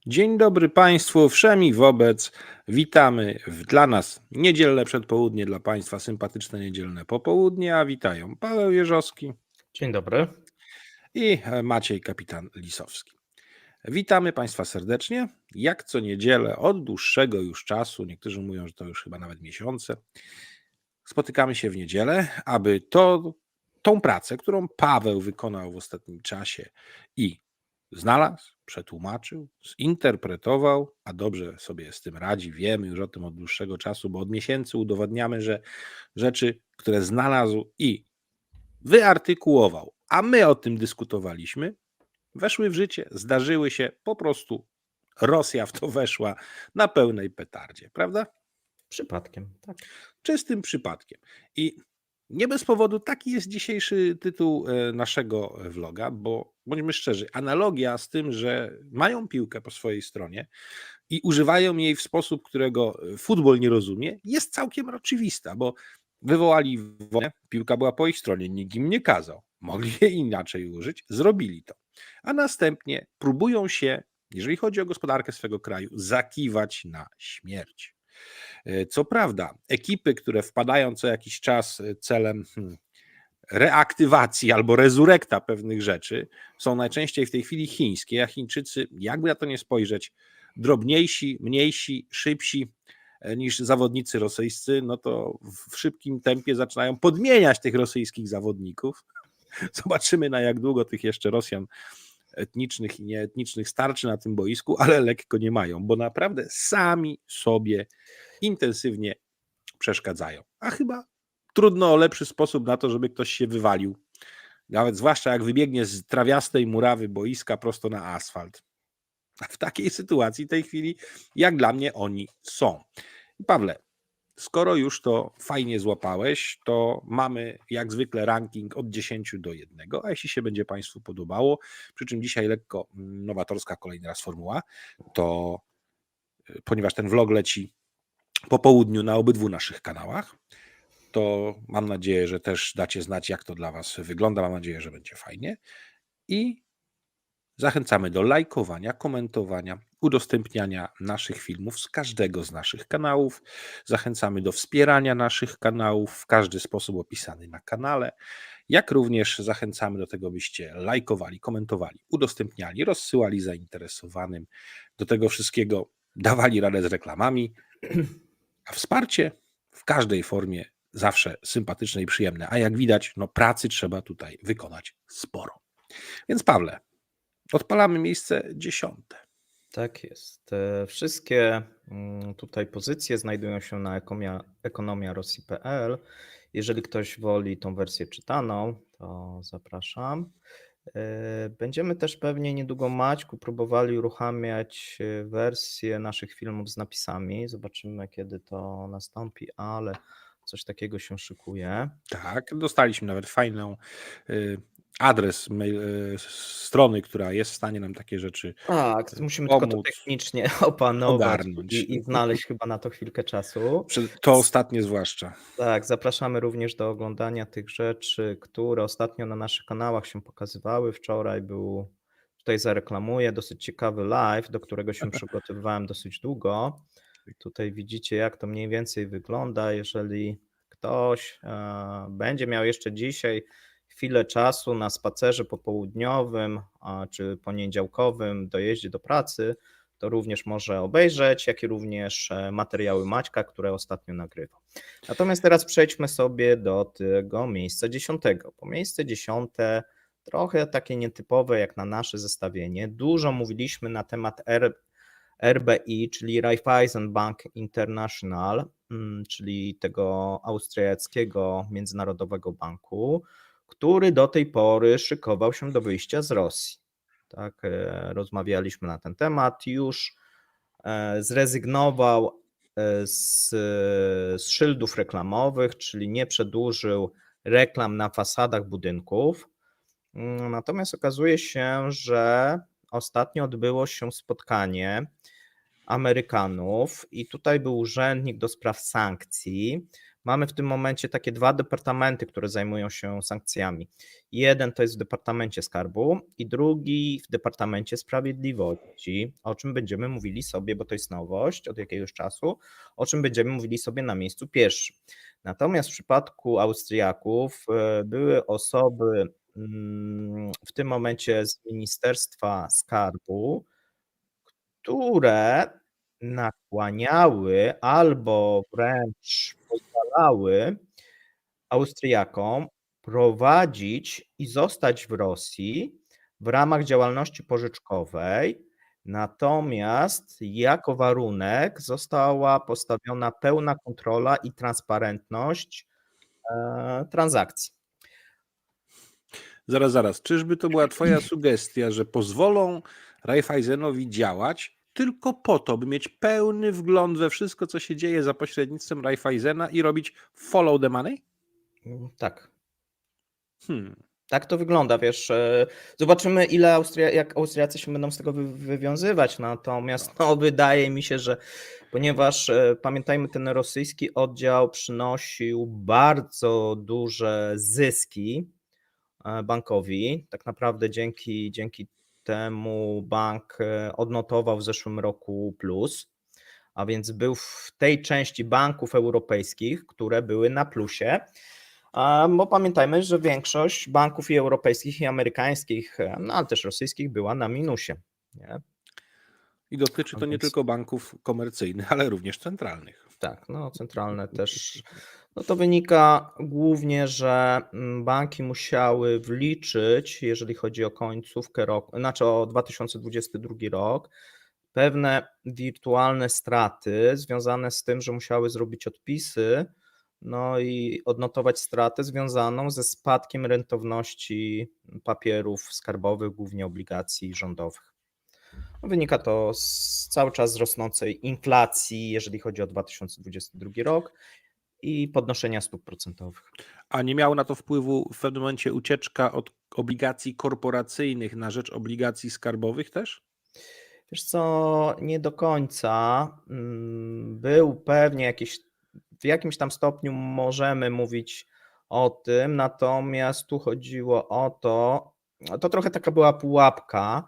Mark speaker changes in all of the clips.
Speaker 1: Dzień dobry Państwu, wszemi wobec. Witamy w dla nas niedzielne przedpołudnie, dla Państwa sympatyczne niedzielne popołudnie, a witają Paweł Jeżowski
Speaker 2: Dzień dobry.
Speaker 1: i Maciej Kapitan Lisowski. Witamy Państwa serdecznie. Jak co niedzielę od dłuższego już czasu, niektórzy mówią, że to już chyba nawet miesiące, spotykamy się w niedzielę, aby tą pracę, którą Paweł wykonał w ostatnim czasie i znalazł, przetłumaczył, zinterpretował, a dobrze sobie z tym radzi, wiemy już o tym od dłuższego czasu, bo od miesięcy udowadniamy, że rzeczy, które znalazł i wyartykułował, a my o tym dyskutowaliśmy, weszły w życie, zdarzyły się, po prostu Rosja w to weszła na pełnej petardzie, prawda?
Speaker 2: Przypadkiem, tak.
Speaker 1: Czystym przypadkiem. I nie bez powodu taki jest dzisiejszy tytuł naszego vloga, bo bądźmy szczerzy, analogia z tym, że mają piłkę po swojej stronie i używają jej w sposób, którego futbol nie rozumie, jest całkiem oczywista, bo wywołali wojnę, piłka była po ich stronie, nikt im nie kazał. Mogli jej inaczej użyć, zrobili to. A następnie próbują się, jeżeli chodzi o gospodarkę swego kraju, zakiwać na śmierć. Co prawda, ekipy, które wpadają co jakiś czas celem reaktywacji albo rezurekta pewnych rzeczy, są najczęściej w tej chwili chińskie, a Chińczycy, jakby na to nie spojrzeć, drobniejsi, mniejsi, szybsi niż zawodnicy rosyjscy, no to w szybkim tempie zaczynają podmieniać tych rosyjskich zawodników. Zobaczymy, na jak długo tych jeszcze Rosjan etnicznych i nieetnicznych starczy na tym boisku, ale lekko nie mają, bo naprawdę sami sobie intensywnie przeszkadzają. A chyba trudno o lepszy sposób na to, żeby ktoś się wywalił. Nawet zwłaszcza jak wybiegnie z trawiastej murawy boiska prosto na asfalt. A w takiej sytuacji w tej chwili, jak dla mnie, oni są. Pawle, skoro już to fajnie złapałeś, to mamy jak zwykle ranking od 10 do 1, a jeśli się będzie Państwu podobało, przy czym dzisiaj lekko nowatorska kolejny raz formuła, to ponieważ ten vlog leci po południu na obydwu naszych kanałach, to mam nadzieję, że też dacie znać, jak to dla Was wygląda. Mam nadzieję, że będzie fajnie. I zachęcamy do lajkowania, komentowania, udostępniania naszych filmów z każdego z naszych kanałów. Zachęcamy do wspierania naszych kanałów w każdy sposób opisany na kanale. Jak również zachęcamy do tego, byście lajkowali, komentowali, udostępniali, rozsyłali zainteresowanym. Do tego wszystkiego dawali radę z reklamami. A wsparcie w każdej formie zawsze sympatyczne i przyjemne. A jak widać, no pracy trzeba tutaj wykonać sporo. Więc Pawle, odpalamy miejsce 10.
Speaker 2: Tak jest. Te wszystkie tutaj pozycje znajdują się na ekonomiarosji.pl. Jeżeli ktoś woli tą wersję czytaną, to zapraszam. Będziemy też pewnie niedługo, Maćku, próbowali uruchamiać wersję naszych filmów z napisami. Zobaczymy, kiedy to nastąpi, ale coś takiego się szykuje.
Speaker 1: Tak, dostaliśmy nawet fajną adres strony, która jest w stanie nam takie rzeczy
Speaker 2: Tak, musimy
Speaker 1: pomóc,
Speaker 2: tylko to technicznie opanować
Speaker 1: ogarnąć.
Speaker 2: i znaleźć chyba na to chwilkę czasu.
Speaker 1: To ostatnie zwłaszcza.
Speaker 2: Tak, zapraszamy również do oglądania tych rzeczy, które ostatnio na naszych kanałach się pokazywały. Wczoraj był, tutaj zareklamuję, dosyć ciekawy live, do którego się przygotowywałem dosyć długo. Tutaj widzicie, jak to mniej więcej wygląda. Jeżeli ktoś będzie miał jeszcze dzisiaj chwilę czasu na spacerze popołudniowym czy poniedziałkowym dojeździe do pracy, to również może obejrzeć, jak i również materiały Maćka, które ostatnio nagrywał. Natomiast teraz przejdźmy sobie do tego miejsca 10. Po miejsce 10 trochę takie nietypowe jak na nasze zestawienie. Dużo mówiliśmy na temat RBI, czyli Raiffeisen Bank International, czyli tego austriackiego międzynarodowego banku, który do tej pory szykował się do wyjścia z Rosji. Tak, rozmawialiśmy na ten temat, już zrezygnował z szyldów reklamowych, czyli nie przedłużył reklam na fasadach budynków. Natomiast okazuje się, że ostatnio odbyło się spotkanie Amerykanów i tutaj był urzędnik do spraw sankcji, Mamy w tym momencie takie 2 departamenty, które zajmują się sankcjami. Jeden to jest w Departamencie Skarbu i drugi w Departamencie Sprawiedliwości, o czym będziemy mówili sobie, bo to jest nowość od jakiegoś czasu, o czym będziemy mówili sobie na miejscu pierwszym. Natomiast w przypadku Austriaków były osoby w tym momencie z Ministerstwa Skarbu, które nakłaniały albo wręcz pozwalały Austriakom prowadzić i zostać w Rosji w ramach działalności pożyczkowej, natomiast jako warunek została postawiona pełna kontrola i transparentność transakcji.
Speaker 1: Zaraz. Czyżby to była twoja sugestia, że pozwolą Raiffeisenowi działać tylko po to, by mieć pełny wgląd we wszystko, co się dzieje za pośrednictwem Raiffeisena i robić follow the money?
Speaker 2: Tak.
Speaker 1: Hmm.
Speaker 2: Tak to wygląda, wiesz. Zobaczymy, jak Austriacy się będą z tego wywiązywać. Natomiast wydaje mi się, że ponieważ pamiętajmy, ten rosyjski oddział przynosił bardzo duże zyski bankowi. Tak naprawdę dzięki temu bank odnotował w zeszłym roku plus, a więc był w tej części banków europejskich, które były na plusie. Bo pamiętajmy, że większość banków i europejskich, i amerykańskich, ale też rosyjskich była na minusie. Nie?
Speaker 1: I dotyczy to nie
Speaker 2: Więc
Speaker 1: tylko banków komercyjnych, ale również centralnych.
Speaker 2: tak, centralne też. To wynika głównie, że banki musiały wliczyć, jeżeli chodzi o końcówkę roku, znaczy o 2022 rok, pewne wirtualne straty związane z tym, że musiały zrobić odpisy, i odnotować stratę związaną ze spadkiem rentowności papierów skarbowych, głównie obligacji rządowych. Wynika to z cały czas rosnącej inflacji, jeżeli chodzi o 2022 rok i podnoszenia stóp procentowych.
Speaker 1: A nie miało na to wpływu w pewnym momencie ucieczka od obligacji korporacyjnych na rzecz obligacji skarbowych też?
Speaker 2: Wiesz co, nie do końca. Był pewnie w jakimś tam stopniu możemy mówić o tym, natomiast tu chodziło o to trochę taka była pułapka,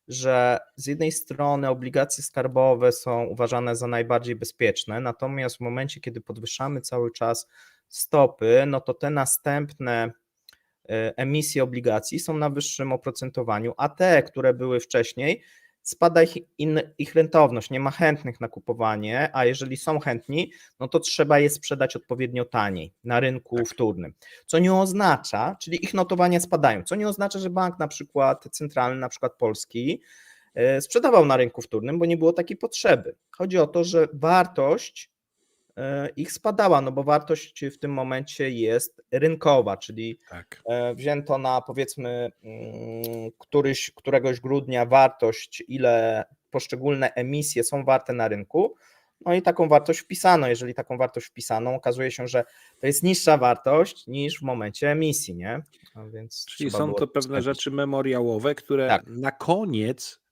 Speaker 2: że z jednej strony obligacje skarbowe są uważane za najbardziej bezpieczne, natomiast w momencie, kiedy podwyższamy cały czas stopy, to te następne emisje obligacji są na wyższym oprocentowaniu, a te, które były wcześniej, spada ich rentowność, nie ma chętnych na kupowanie, a jeżeli są chętni, to trzeba je sprzedać odpowiednio taniej na rynku wtórnym, co nie oznacza, czyli ich notowania spadają, co nie oznacza, że bank na przykład centralny, na przykład polski, sprzedawał na rynku wtórnym, bo nie było takiej potrzeby. Chodzi o to, że wartość ich spadała, bo wartość w tym momencie jest rynkowa, czyli
Speaker 1: Tak.
Speaker 2: wzięto na powiedzmy któregoś grudnia wartość, ile poszczególne emisje są warte na rynku, i taką wartość wpisano. Jeżeli taką wartość wpisano, okazuje się, że to jest niższa wartość niż w momencie emisji, nie? Więc
Speaker 1: Czyli są to pewne rzeczy memoriałowe, które
Speaker 2: tak.
Speaker 1: Na koniec,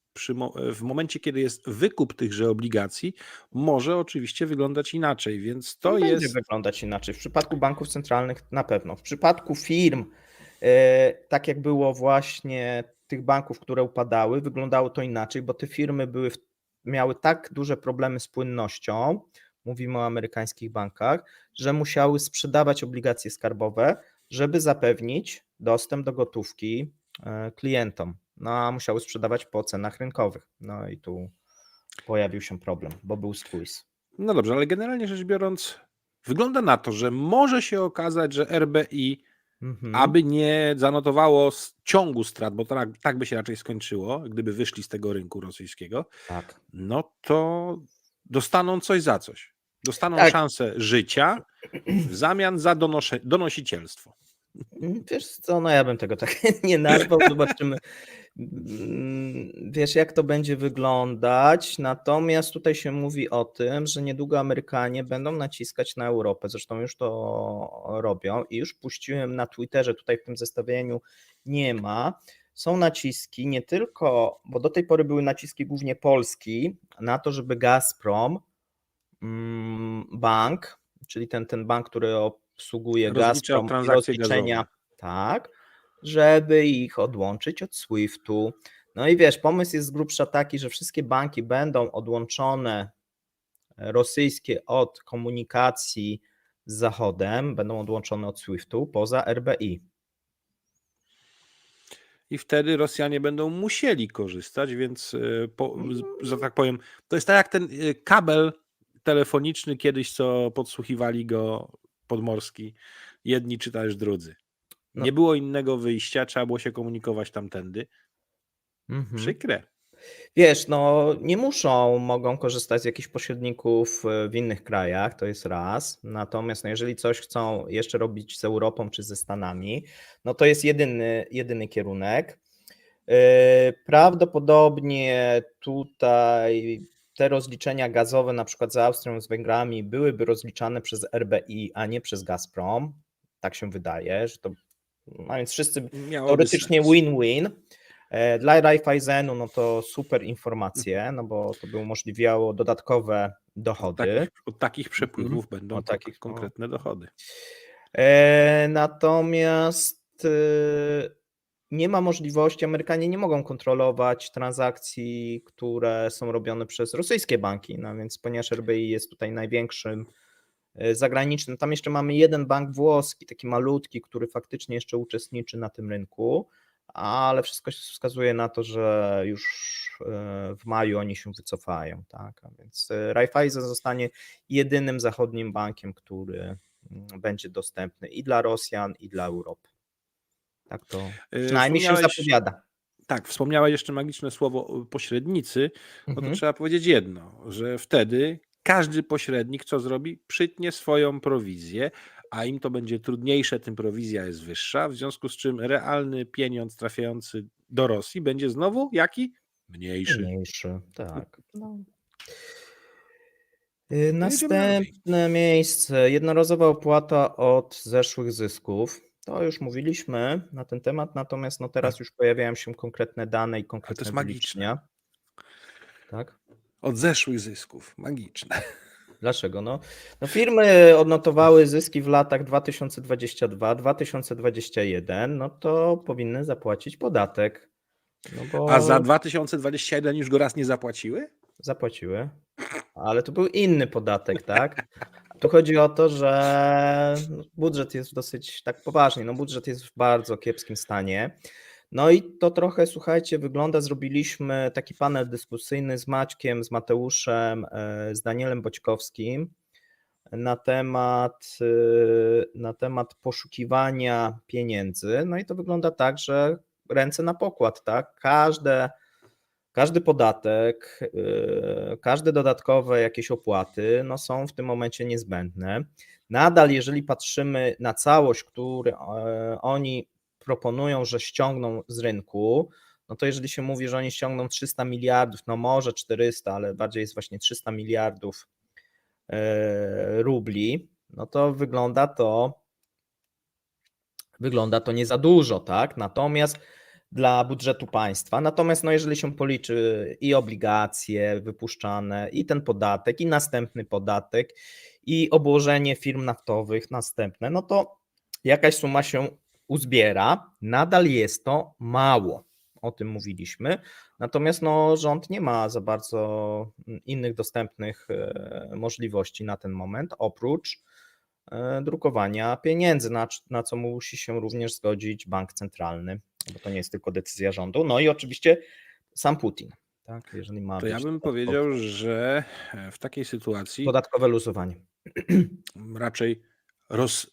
Speaker 1: w momencie, kiedy jest wykup tychże obligacji, może oczywiście wyglądać inaczej, więc to
Speaker 2: Będzie
Speaker 1: jest...
Speaker 2: wyglądać inaczej. W przypadku banków centralnych na pewno. W przypadku firm, tak jak było właśnie tych banków, które upadały, wyglądało to inaczej, bo te firmy miały tak duże problemy z płynnością, mówimy o amerykańskich bankach, że musiały sprzedawać obligacje skarbowe, żeby zapewnić dostęp do gotówki klientom. A musiały sprzedawać po cenach rynkowych. I tu pojawił się problem, bo był squeeze.
Speaker 1: No dobrze, ale generalnie rzecz biorąc, wygląda na to, że może się okazać, że RBI, aby nie zanotowało ciągu strat, bo tak by się raczej skończyło, gdyby wyszli z tego rynku rosyjskiego,
Speaker 2: Tak.
Speaker 1: To dostaną coś za coś. Dostaną szansę życia w zamian za donosicielstwo.
Speaker 2: Wiesz co, ja bym tego tak nie nazwał, zobaczymy. Wiesz, jak to będzie wyglądać, natomiast tutaj się mówi o tym, że niedługo Amerykanie będą naciskać na Europę, zresztą już to robią i już puściłem na Twitterze, tutaj w tym zestawieniu nie ma, są naciski nie tylko, bo do tej pory były naciski głównie Polski na to, żeby Gazprom bank czyli ten bank, który obsługuje
Speaker 1: Rozlicza
Speaker 2: Gazprom i
Speaker 1: transakcje
Speaker 2: rozliczenia,
Speaker 1: gazowe.
Speaker 2: tak, żeby ich odłączyć od SWIFT-u. No i wiesz, pomysł jest z grubsza taki, że wszystkie banki będą odłączone, rosyjskie, od komunikacji z Zachodem, będą odłączone od SWIFT-u poza RBI.
Speaker 1: I wtedy Rosjanie będą musieli korzystać, więc że tak powiem, to jest tak jak ten kabel telefoniczny kiedyś, co podsłuchiwali go podmorski, jedni czy też drudzy.
Speaker 2: No.
Speaker 1: Nie było innego wyjścia, trzeba było się komunikować tamtędy. Przykre.
Speaker 2: Wiesz, no nie muszą, mogą korzystać z jakichś pośredników w innych krajach, to jest raz. Natomiast no, jeżeli coś chcą jeszcze robić z Europą czy ze Stanami, no to jest jedyny kierunek. Prawdopodobnie tutaj te rozliczenia gazowe, na przykład z Austrią, z Węgrami, byłyby rozliczane przez RBI, a nie przez Gazprom. Tak się wydaje, że to, no więc wszyscy
Speaker 1: Miałoby
Speaker 2: teoretycznie
Speaker 1: sens.
Speaker 2: win-win. Dla Raiffeisenu no to super informacje, no bo to by umożliwiało dodatkowe dochody.
Speaker 1: Od takich przepływów będą
Speaker 2: Od takich, no.
Speaker 1: konkretne dochody.
Speaker 2: Natomiast nie ma możliwości, Amerykanie nie mogą kontrolować transakcji, które są robione przez rosyjskie banki, no więc ponieważ RBI jest tutaj największym zagranicznym, tam jeszcze mamy jeden bank włoski, taki malutki, który faktycznie jeszcze uczestniczy na tym rynku, ale wszystko wskazuje na to, że już w maju oni się wycofają, tak, a więc Raiffeisen zostanie jedynym zachodnim bankiem, który będzie dostępny i dla Rosjan, i dla Europy. Tak to przynajmniej się zapowiada.
Speaker 1: Tak, wspomniałeś jeszcze magiczne słowo pośrednicy, no to trzeba powiedzieć jedno, że wtedy każdy pośrednik co zrobi? Przytnie swoją prowizję, a im to będzie trudniejsze, tym prowizja jest wyższa, w związku z czym realny pieniądz trafiający do Rosji będzie znowu jaki? Mniejszy.
Speaker 2: Tak. No.
Speaker 1: Jedziemy dalej.
Speaker 2: Następne miejsce, jednorazowa opłata od zeszłych zysków. To już mówiliśmy na ten temat, natomiast no teraz już pojawiają się konkretne dane i konkretne
Speaker 1: jest
Speaker 2: wyliczenia. Tak?
Speaker 1: Od zeszłych zysków. Magiczne.
Speaker 2: Dlaczego? No firmy odnotowały zyski w latach 2022-2021, no to powinny zapłacić podatek. No bo
Speaker 1: A za 2021 już go raz nie zapłaciły?
Speaker 2: zapłaciły, ale to był inny podatek, tak? Tu chodzi o to, że budżet jest dosyć tak poważnie, no budżet jest w bardzo kiepskim stanie. No i to trochę, słuchajcie, wygląda, zrobiliśmy taki panel dyskusyjny z Maćkiem, z Mateuszem, z Danielem Boćkowskim na temat poszukiwania pieniędzy. No i to wygląda tak, że ręce na pokład, tak? Każdy podatek, każde dodatkowe jakieś opłaty no są w tym momencie niezbędne. Nadal, jeżeli patrzymy na całość, którą oni proponują, że ściągną z rynku, no to jeżeli się mówi, że oni ściągną 300 miliardów, no może 400, ale bardziej jest właśnie 300 miliardów rubli, no to wygląda to nie za dużo, tak? Natomiast dla budżetu państwa. Natomiast no jeżeli się policzy i obligacje wypuszczane, i ten podatek, i następny podatek, i obłożenie firm naftowych następne, no to jakaś suma się uzbiera. Nadal jest to mało, o tym mówiliśmy. Natomiast no, rząd nie ma za bardzo innych dostępnych możliwości na ten moment, oprócz drukowania pieniędzy, na co musi się również zgodzić bank centralny, bo to nie jest tylko decyzja rządu, no i oczywiście sam Putin. Tak, jeżeli ma
Speaker 1: to
Speaker 2: być
Speaker 1: ja bym powiedział, że w takiej sytuacji
Speaker 2: podatkowe luzowanie.
Speaker 1: Raczej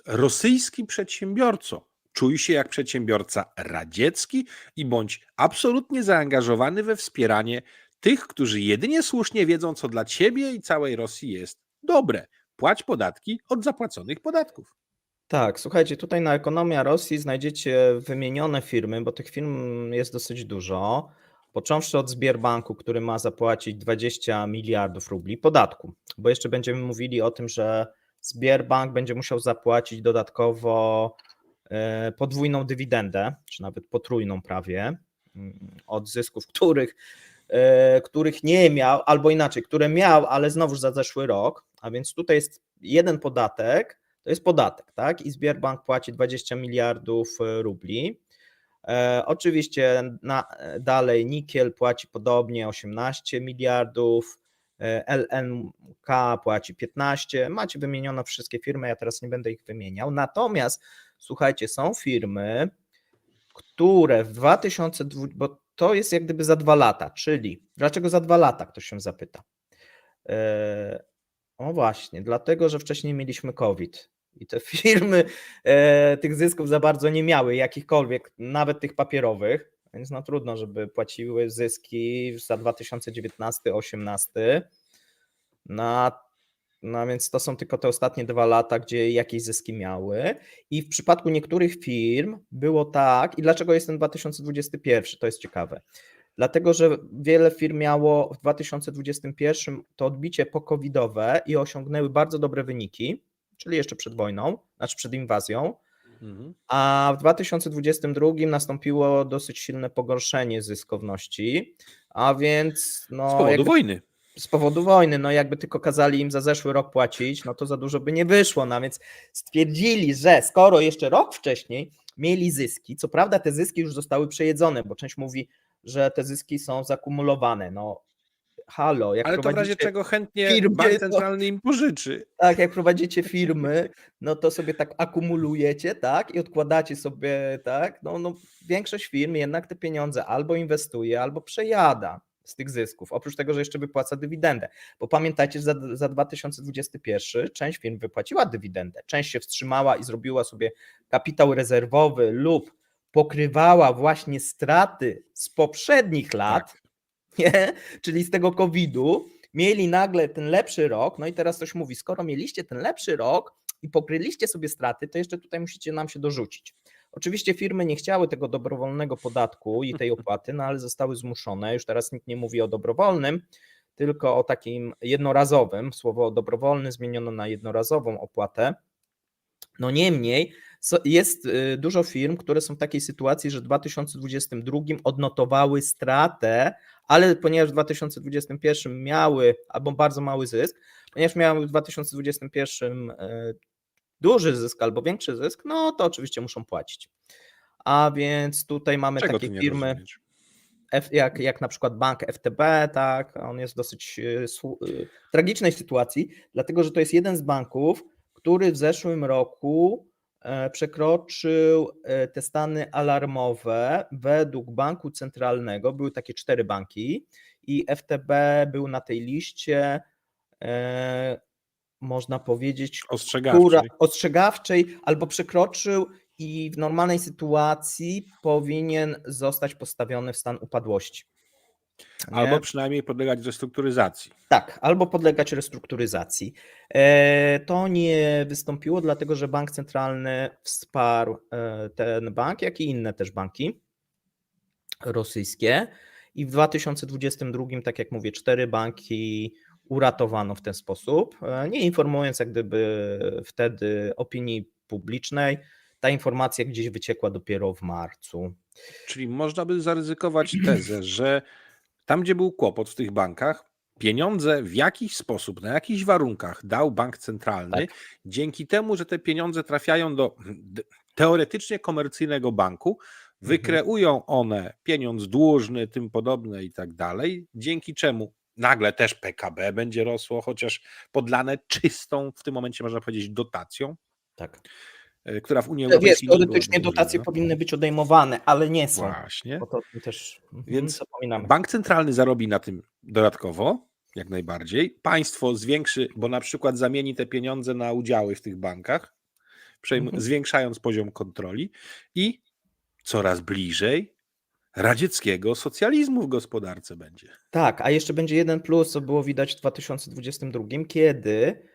Speaker 1: rosyjski przedsiębiorco czuj się jak przedsiębiorca radziecki i bądź absolutnie zaangażowany we wspieranie tych, którzy jedynie słusznie wiedzą, co dla ciebie i całej Rosji jest dobre. Płać podatki od zapłaconych podatków.
Speaker 2: Tak, słuchajcie, tutaj na Ekonomia Rosji znajdziecie wymienione firmy, bo tych firm jest dosyć dużo. Począwszy od Sberbanku, który ma zapłacić 20 miliardów rubli podatku, bo jeszcze będziemy mówili o tym, że Sberbank będzie musiał zapłacić dodatkowo podwójną dywidendę, czy nawet potrójną prawie, od zysków, których których nie miał, albo inaczej, które miał, ale znowuż za zeszły rok, a więc tutaj jest jeden podatek, to jest podatek, tak? I Sberbank płaci 20 miliardów rubli. Oczywiście dalej Nikiel płaci podobnie 18 miliardów, LNK płaci 15, macie wymienione wszystkie firmy, ja teraz nie będę ich wymieniał, natomiast słuchajcie, są firmy, które w 2020, bo to jest jak gdyby za 2 lata, czyli dlaczego za 2 lata, ktoś się zapyta. O właśnie, dlatego, że wcześniej mieliśmy COVID i te firmy tych zysków za bardzo nie miały, jakichkolwiek, nawet tych papierowych, więc no trudno, żeby płaciły zyski za 2019-2018. No więc to są tylko te ostatnie 2 lata, gdzie jakieś zyski miały i w przypadku niektórych firm było tak, i dlaczego jest ten 2021, to jest ciekawe. Dlatego, że wiele firm miało w 2021 to odbicie po-covidowe i osiągnęły bardzo dobre wyniki, czyli jeszcze przed wojną, znaczy przed inwazją, a w 2022 nastąpiło dosyć silne pogorszenie zyskowności, a więc no,
Speaker 1: Z powodu wojny.
Speaker 2: Z powodu wojny, no jakby tylko kazali im za zeszły rok płacić, no to za dużo by nie wyszło, no więc stwierdzili, że skoro jeszcze rok wcześniej mieli zyski, co prawda te zyski już zostały przejedzone, bo część mówi, że te zyski są zakumulowane, no halo, jak
Speaker 1: Ale to w razie
Speaker 2: prowadzicie
Speaker 1: czego chętnie
Speaker 2: firmy,
Speaker 1: bank centralny im pożyczy.
Speaker 2: tak, jak prowadzicie firmy, no to sobie tak akumulujecie, tak, i odkładacie sobie, tak, no większość firm jednak te pieniądze albo inwestuje, albo przejada z tych zysków, oprócz tego, że jeszcze wypłaca dywidendę, bo pamiętajcie, że za 2021 część firm wypłaciła dywidendę, część się wstrzymała i zrobiła sobie kapitał rezerwowy lub pokrywała właśnie straty z poprzednich lat,
Speaker 1: Tak.
Speaker 2: nie? Czyli z tego COVID-u, mieli nagle ten lepszy rok, no i teraz ktoś mówi, skoro mieliście ten lepszy rok i pokryliście sobie straty, to jeszcze tutaj musicie nam się dorzucić. Oczywiście firmy nie chciały tego dobrowolnego podatku i tej opłaty, no ale zostały zmuszone, już teraz nikt nie mówi o dobrowolnym, tylko o takim jednorazowym, słowo dobrowolny zmieniono na jednorazową opłatę. No niemniej jest dużo firm, które są w takiej sytuacji, że w 2022 odnotowały stratę, ale ponieważ w 2021 miały albo bardzo mały zysk, ponieważ miały w 2021 duży zysk albo większy zysk, no to oczywiście muszą płacić. A więc tutaj mamy
Speaker 1: Czego
Speaker 2: takie
Speaker 1: ty nie
Speaker 2: firmy,
Speaker 1: rozumiesz?
Speaker 2: jak na przykład bank FTB, tak, on jest w dosyć tragicznej sytuacji, dlatego że to jest jeden z banków, który w zeszłym roku przekroczył te stany alarmowe według banku centralnego, były takie 4 banki i FTB był na tej liście, można powiedzieć, ostrzegawczej albo przekroczył i w normalnej sytuacji powinien zostać postawiony w stan upadłości. Nie?
Speaker 1: Albo przynajmniej podlegać restrukturyzacji.
Speaker 2: Tak, albo podlegać restrukturyzacji. To nie wystąpiło, dlatego że bank centralny wsparł ten bank, jak i inne też banki rosyjskie i w 2022, tak jak mówię, 4 banki uratowano w ten sposób, nie informując jak gdyby wtedy opinii publicznej. Ta informacja gdzieś wyciekła dopiero w marcu.
Speaker 1: Czyli można by zaryzykować tezę, że tam, gdzie był kłopot w tych bankach, pieniądze w jakiś sposób, na jakichś warunkach dał bank centralny,
Speaker 2: Tak.
Speaker 1: dzięki temu, że te pieniądze trafiają do teoretycznie komercyjnego banku, wykreują one pieniądz dłużny, tym podobne i tak dalej, dzięki czemu nagle też PKB będzie rosło, chociaż podlane czystą, w tym momencie można powiedzieć, dotacją,
Speaker 2: Tak.
Speaker 1: która w Unii Europejskiej
Speaker 2: teoretycznie dotacje powinny być odejmowane, ale nie są.
Speaker 1: Właśnie.
Speaker 2: Bo to też
Speaker 1: Więc
Speaker 2: zapominamy.
Speaker 1: bank centralny zarobi na tym dodatkowo, jak najbardziej. Państwo zwiększy, bo na przykład zamieni te pieniądze na udziały w tych bankach, zwiększając poziom kontroli i coraz bliżej radzieckiego socjalizmu w gospodarce będzie.
Speaker 2: Tak, a jeszcze będzie jeden plus, co było widać w 2022, kiedy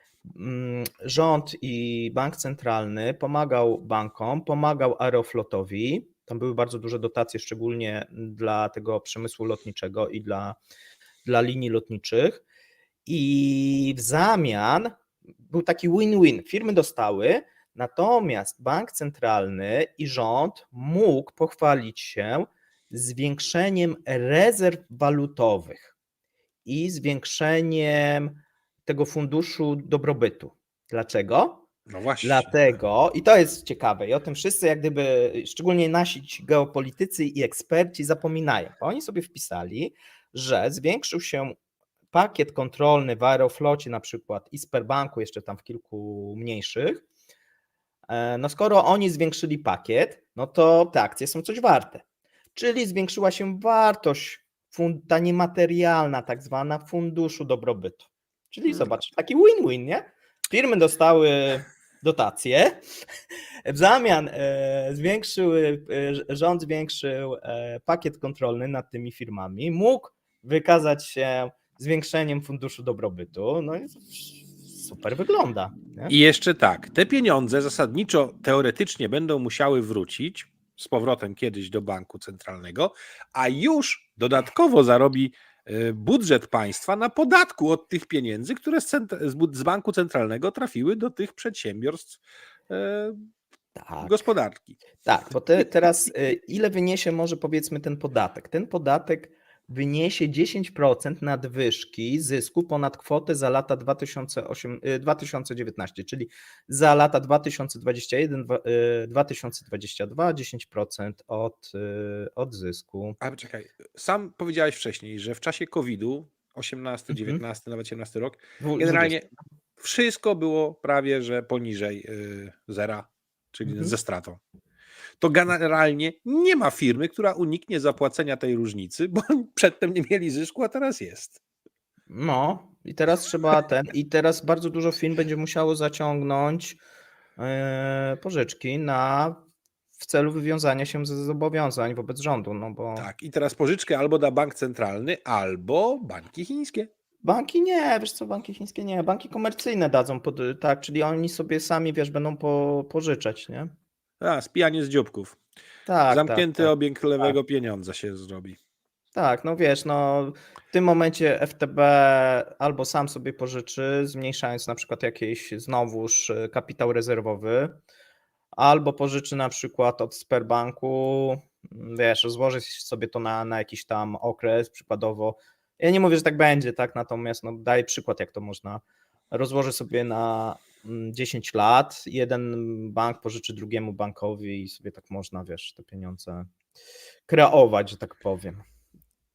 Speaker 2: rząd i bank centralny pomagał bankom, pomagał Aeroflotowi. Tam były bardzo duże dotacje, szczególnie dla tego przemysłu lotniczego i dla linii lotniczych. I w zamian był taki win-win. Firmy dostały, natomiast bank centralny i rząd mógł pochwalić się zwiększeniem rezerw walutowych i zwiększeniem tego funduszu dobrobytu. Dlaczego?
Speaker 1: No właśnie.
Speaker 2: Dlatego, i to jest ciekawe, i o tym wszyscy jak gdyby, szczególnie nasi ci geopolitycy i eksperci zapominają, bo oni sobie wpisali, że zwiększył się pakiet kontrolny w Aeroflocie na przykład i Sberbanku, jeszcze tam w kilku mniejszych. No skoro oni zwiększyli pakiet, no to te akcje są coś warte. Czyli zwiększyła się wartość, ta niematerialna tak zwana funduszu dobrobytu. Czyli zobacz, taki win-win, nie? Firmy dostały dotacje, w zamian rząd zwiększył pakiet kontrolny nad tymi firmami, mógł wykazać się zwiększeniem funduszu dobrobytu, no i super wygląda. Nie?
Speaker 1: I jeszcze tak, te pieniądze zasadniczo teoretycznie będą musiały wrócić z powrotem kiedyś do banku centralnego, a już dodatkowo zarobi budżet państwa na podatku od tych pieniędzy, które z banku centralnego trafiły do tych przedsiębiorstw gospodarki.
Speaker 2: Tak, bo teraz ile wyniesie może powiedzmy ten podatek? Ten podatek wyniesie 10% nadwyżki zysku ponad kwotę za lata 2019, czyli za lata 2021-2022 10% od zysku.
Speaker 1: Ale czekaj, sam powiedziałeś wcześniej, że w czasie COVID-u 18, 19, nawet 17 rok, generalnie wszystko było prawie, że poniżej zera, czyli ze stratą. To generalnie nie ma firmy, która uniknie zapłacenia tej różnicy, bo przedtem nie mieli zysku, a teraz jest.
Speaker 2: No i teraz i teraz bardzo dużo firm będzie musiało zaciągnąć pożyczki w celu wywiązania się ze zobowiązań wobec rządu, no bo...
Speaker 1: Tak, i teraz pożyczkę albo da bank centralny, albo banki chińskie.
Speaker 2: Banki nie, wiesz co, banki chińskie nie, banki komercyjne dadzą, tak, czyli oni sobie sami, wiesz, będą pożyczać, nie?
Speaker 1: Spijanie z dzióbków.
Speaker 2: Tak,
Speaker 1: Zamknięty obieg lewego pieniądza się zrobi.
Speaker 2: Tak, no wiesz, no w tym momencie FTB albo sam sobie pożyczy, zmniejszając na przykład jakiś znowuż kapitał rezerwowy, albo pożyczy na przykład od Sberbanku, wiesz, rozłoży sobie to na jakiś tam okres przykładowo. Ja nie mówię, że tak będzie, tak, natomiast no, daję przykład, jak to można. Rozłoży sobie na 10 lat, jeden bank pożyczy drugiemu bankowi i sobie tak można, wiesz, te pieniądze kreować, że tak powiem.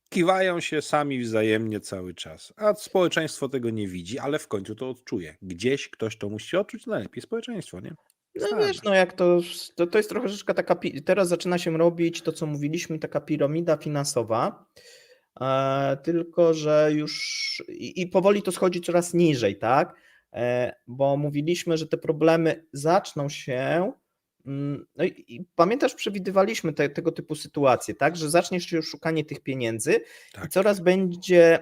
Speaker 1: Kiwają się sami wzajemnie cały czas, a społeczeństwo tego nie widzi, ale w końcu to odczuje. Gdzieś ktoś to musi odczuć, najlepiej społeczeństwo, nie?
Speaker 2: No wiesz, no jak to jest troszeczkę taka, teraz zaczyna się robić to, co mówiliśmy, taka piramida finansowa, tylko że już i powoli to schodzi coraz niżej, tak? Bo mówiliśmy, że te problemy zaczną się, no i pamiętasz, przewidywaliśmy tego typu sytuacje, tak? Że zacznie się szukanie tych pieniędzy i coraz będzie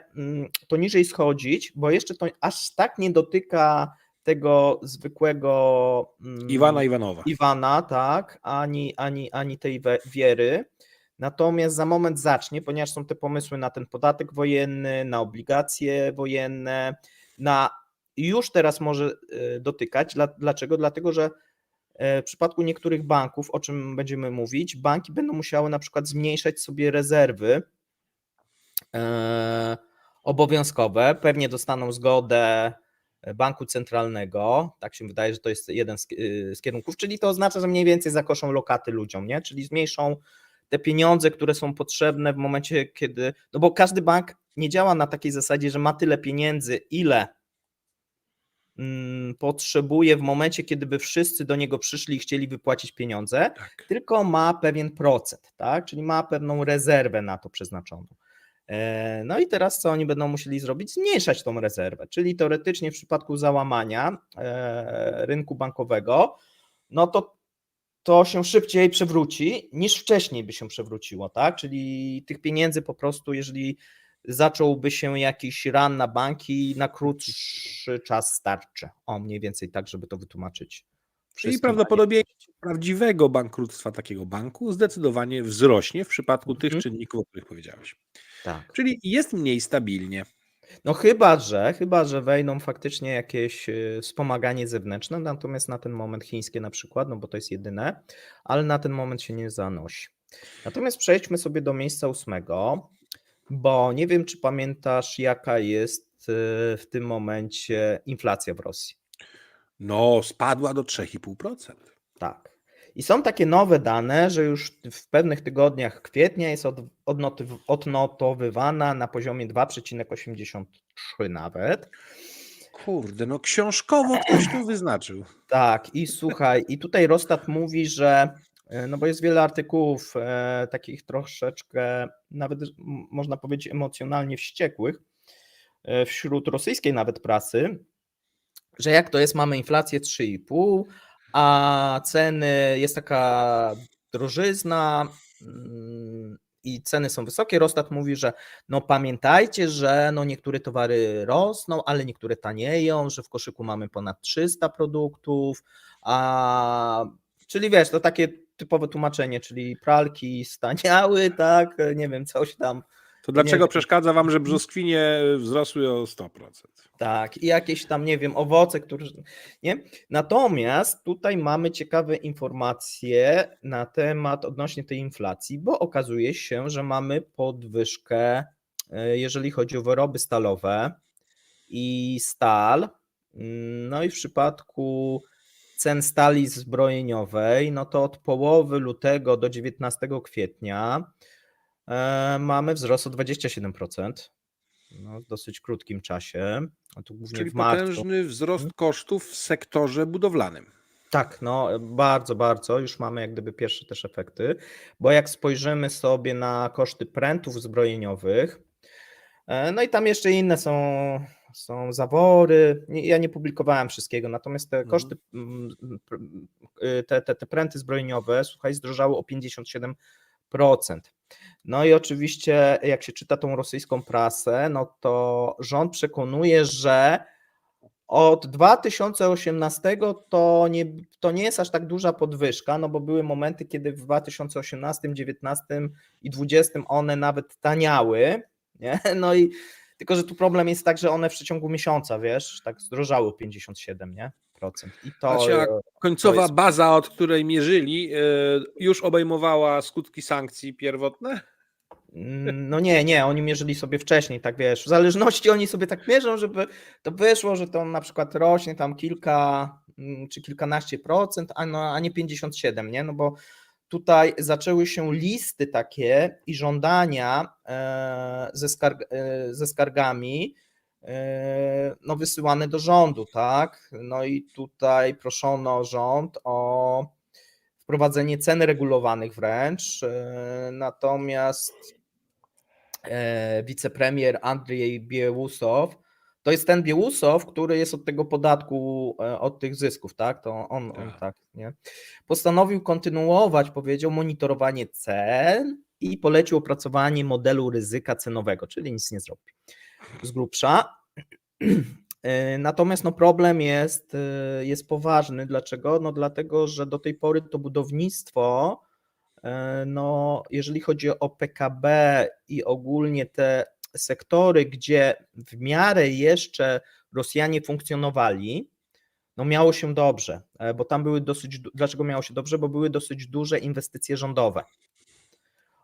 Speaker 2: to niżej schodzić, bo jeszcze to aż tak nie dotyka tego zwykłego Iwana, tak, ani tej wiery. Natomiast za moment zacznie, ponieważ są te pomysły na ten podatek wojenny, na obligacje wojenne, już teraz może dotykać. Dlaczego? Dlatego, że w przypadku niektórych banków, o czym będziemy mówić, banki będą musiały na przykład zmniejszać sobie rezerwy obowiązkowe, pewnie dostaną zgodę banku centralnego, tak się wydaje, że to jest jeden z kierunków, czyli to oznacza, że mniej więcej zakoszą lokaty ludziom, nie? Czyli zmniejszą te pieniądze, które są potrzebne w momencie, kiedy, no bo każdy bank nie działa na takiej zasadzie, że ma tyle pieniędzy, ile potrzebuje w momencie, kiedy by wszyscy do niego przyszli i chcieli wypłacić pieniądze, tylko ma pewien procent, tak? Czyli ma pewną rezerwę na to przeznaczoną. No i teraz co oni będą musieli zrobić? Zmniejszać tą rezerwę, czyli teoretycznie w przypadku załamania rynku bankowego, no to się szybciej przewróci niż wcześniej by się przewróciło, tak? Czyli tych pieniędzy po prostu, jeżeli zacząłby się jakiś run na banki, na krótszy czas starczy. Mniej więcej tak, żeby to wytłumaczyć.
Speaker 1: I prawdopodobnie prawdziwego bankructwa takiego banku zdecydowanie wzrośnie w przypadku tych czynników, o których powiedziałeś.
Speaker 2: Tak.
Speaker 1: Czyli jest mniej stabilnie.
Speaker 2: No chyba, że wejdą faktycznie jakieś wspomaganie zewnętrzne, natomiast na ten moment chińskie na przykład, no bo to jest jedyne, ale na ten moment się nie zanosi. Natomiast przejdźmy sobie do miejsca 8, bo nie wiem, czy pamiętasz, jaka jest w tym momencie inflacja w Rosji.
Speaker 1: No, spadła do 3,5%.
Speaker 2: Tak. I są takie nowe dane, że już w pewnych tygodniach kwietnia jest odnotowywana na poziomie 2,83 nawet.
Speaker 1: Kurde, no książkowo ktoś to wyznaczył.
Speaker 2: Tak, i słuchaj, i tutaj Rostat mówi, że no bo jest wiele artykułów takich troszeczkę, nawet można powiedzieć emocjonalnie wściekłych wśród rosyjskiej nawet prasy, że jak to jest, mamy inflację 3,5, a ceny, jest taka drożyzna i ceny są wysokie. Rostat mówi, że no pamiętajcie, że no niektóre towary rosną, ale niektóre tanieją, że w koszyku mamy ponad 300 produktów, czyli wiesz, to takie typowe tłumaczenie, czyli pralki staniały, tak, nie wiem, coś tam.
Speaker 1: To dlaczego
Speaker 2: wiem.
Speaker 1: przeszkadza wam, że brzoskwinie wzrosły o 100%?
Speaker 2: Tak, i jakieś tam, nie wiem, owoce, które. Nie? Natomiast tutaj mamy ciekawe informacje na temat odnośnie tej inflacji, bo okazuje się, że mamy podwyżkę, jeżeli chodzi o wyroby stalowe i stal. No i w przypadku cen stali zbrojeniowej, no to od połowy lutego do 19 kwietnia mamy wzrost o 27%. No, w dosyć krótkim czasie, a tu głównie
Speaker 1: Czyli
Speaker 2: w marcu.
Speaker 1: potężny wzrost kosztów w sektorze budowlanym.
Speaker 2: Tak, no bardzo, bardzo. Już mamy jak gdyby pierwsze też efekty, bo jak spojrzymy sobie na koszty prętów zbrojeniowych, no i tam jeszcze inne są zawory. Ja nie publikowałem wszystkiego, natomiast te koszty, te pręty zbrojeniowe, słuchaj, zdrożały o 57%. No i oczywiście, jak się czyta tą rosyjską prasę, no to rząd przekonuje, że od 2018 to nie jest aż tak duża podwyżka, no bo były momenty, kiedy w 2018, 2019 i 2020 one nawet taniały, nie? No i tylko, że tu problem jest tak, że one w przeciągu miesiąca, wiesz, tak zdrożały o 57%, nie? I to,
Speaker 1: Znaczy, a końcowa
Speaker 2: to jest...
Speaker 1: baza, od której mierzyli, już obejmowała skutki sankcji pierwotne?
Speaker 2: No nie, oni mierzyli sobie wcześniej, tak wiesz, w zależności oni sobie tak mierzą, żeby to wyszło, że to na przykład rośnie tam kilka czy kilkanaście procent, a nie 57, nie? No bo tutaj zaczęły się listy takie i żądania ze skargami no wysyłane do rządu, tak? No i tutaj proszono rząd o wprowadzenie cen regulowanych wręcz, natomiast wicepremier Andrzej Biełusow, to jest ten Biełusow, który jest od tego podatku, od tych zysków, tak? To on tak, nie? Postanowił kontynuować, powiedział, monitorowanie cen i polecił opracowanie modelu ryzyka cenowego, czyli nic nie zrobi z grubsza. Natomiast no problem jest poważny. Dlaczego? No dlatego, że do tej pory to budownictwo, no jeżeli chodzi o PKB i ogólnie te sektory, gdzie w miarę jeszcze Rosjanie funkcjonowali, no miało się dobrze, bo tam były dlaczego miało się dobrze? Bo były dosyć duże inwestycje rządowe.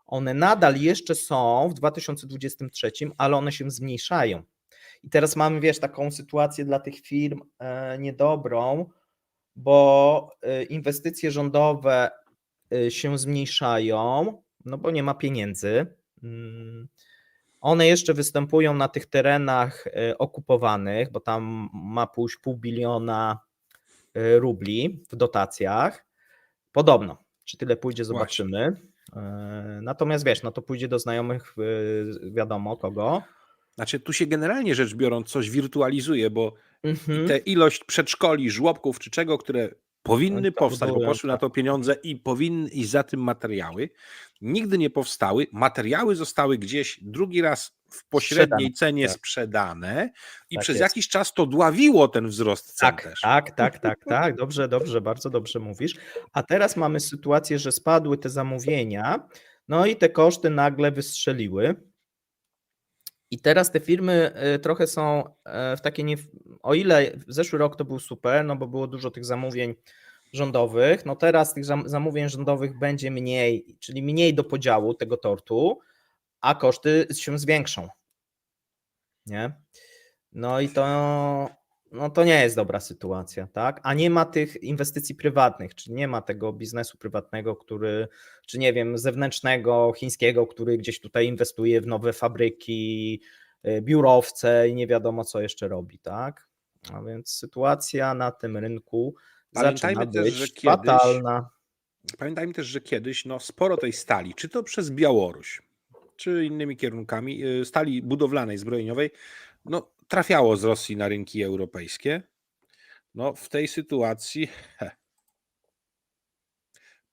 Speaker 2: One nadal jeszcze są w 2023, ale one się zmniejszają. I teraz mamy, wiesz, taką sytuację dla tych firm niedobrą, bo inwestycje rządowe się zmniejszają, no bo nie ma pieniędzy. One jeszcze występują na tych terenach okupowanych, bo tam ma pójść 0,5 biliona rubli w dotacjach. Podobno. Czy tyle pójdzie, zobaczymy. Natomiast wiesz, no to pójdzie do znajomych, wiadomo kogo.
Speaker 1: Znaczy, tu się generalnie rzecz biorąc coś wirtualizuje, bo te ilość przedszkoli, żłobków czy czego, które powinny powstać, bo poszły na to pieniądze i powinny iść za tym materiały, nigdy nie powstały. Materiały zostały gdzieś drugi raz w pośredniej cenie sprzedane i przez jakiś czas to dławiło ten wzrost cen też.
Speaker 2: Tak, dobrze, bardzo dobrze mówisz. A teraz mamy sytuację, że spadły te zamówienia, no i te koszty nagle wystrzeliły. I teraz te firmy trochę są w takie o ile zeszły rok to był super, no bo było dużo tych zamówień rządowych, no teraz tych zamówień rządowych będzie mniej, czyli mniej do podziału tego tortu, a koszty się zwiększą. Nie? No i to nie jest dobra sytuacja, tak? A nie ma tych inwestycji prywatnych, czyli nie ma tego biznesu prywatnego, czy nie wiem, zewnętrznego, chińskiego, który gdzieś tutaj inwestuje w nowe fabryki, biurowce i nie wiadomo co jeszcze robi, tak? A więc sytuacja na tym rynku zaczyna być fatalna.
Speaker 1: Pamiętajmy też, że kiedyś sporo tej stali, czy to przez Białoruś, czy innymi kierunkami, stali budowlanej, zbrojeniowej, trafiało z Rosji na rynki europejskie. W tej sytuacji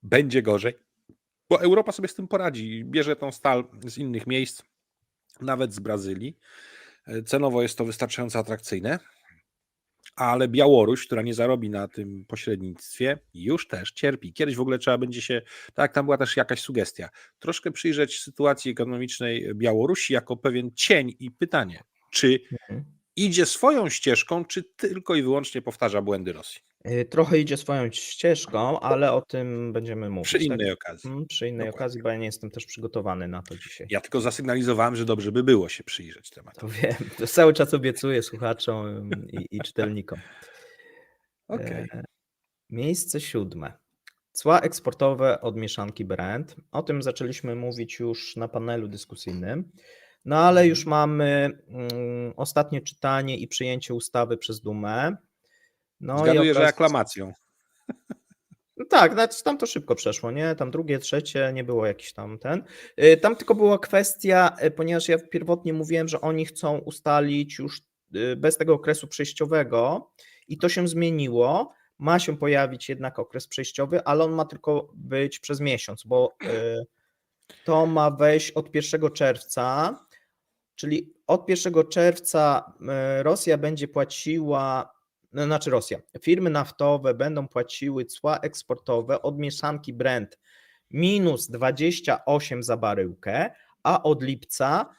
Speaker 1: będzie gorzej, bo Europa sobie z tym poradzi. Bierze tą stal z innych miejsc, nawet z Brazylii. Cenowo jest to wystarczająco atrakcyjne, ale Białoruś, która nie zarobi na tym pośrednictwie, już też cierpi. Kiedyś w ogóle trzeba będzie się, tak, tam była też jakaś sugestia, troszkę przyjrzeć sytuacji ekonomicznej Białorusi jako pewien cień i pytanie, czy idzie swoją ścieżką, czy tylko i wyłącznie powtarza błędy Rosji?
Speaker 2: Trochę idzie swoją ścieżką, ale o tym będziemy mówić.
Speaker 1: Przy innej okazji.
Speaker 2: Przy innej okazji, bo ja nie jestem też przygotowany na to dzisiaj.
Speaker 1: Ja tylko zasygnalizowałem, że dobrze by było się przyjrzeć tematu.
Speaker 2: To wiem, to cały czas obiecuję słuchaczom i czytelnikom.
Speaker 1: Okay.
Speaker 2: Miejsce 7. Cła eksportowe od mieszanki Brent. O tym zaczęliśmy mówić już na panelu dyskusyjnym. No ale już mamy ostatnie czytanie i przyjęcie ustawy przez Dumę.
Speaker 1: Zgaduję, że aklamacją.
Speaker 2: No tak, znaczy tam to szybko przeszło, nie? Tam drugie, trzecie, nie było jakiś tam ten. Tam tylko była kwestia, ponieważ ja pierwotnie mówiłem, że oni chcą ustalić już bez tego okresu przejściowego i to się zmieniło. Ma się pojawić jednak okres przejściowy, ale on ma tylko być przez miesiąc, bo to ma wejść od 1 czerwca, czyli od 1 czerwca Rosja będzie płaciła, firmy naftowe będą płaciły cła eksportowe od mieszanki Brent minus 28 za baryłkę, a od lipca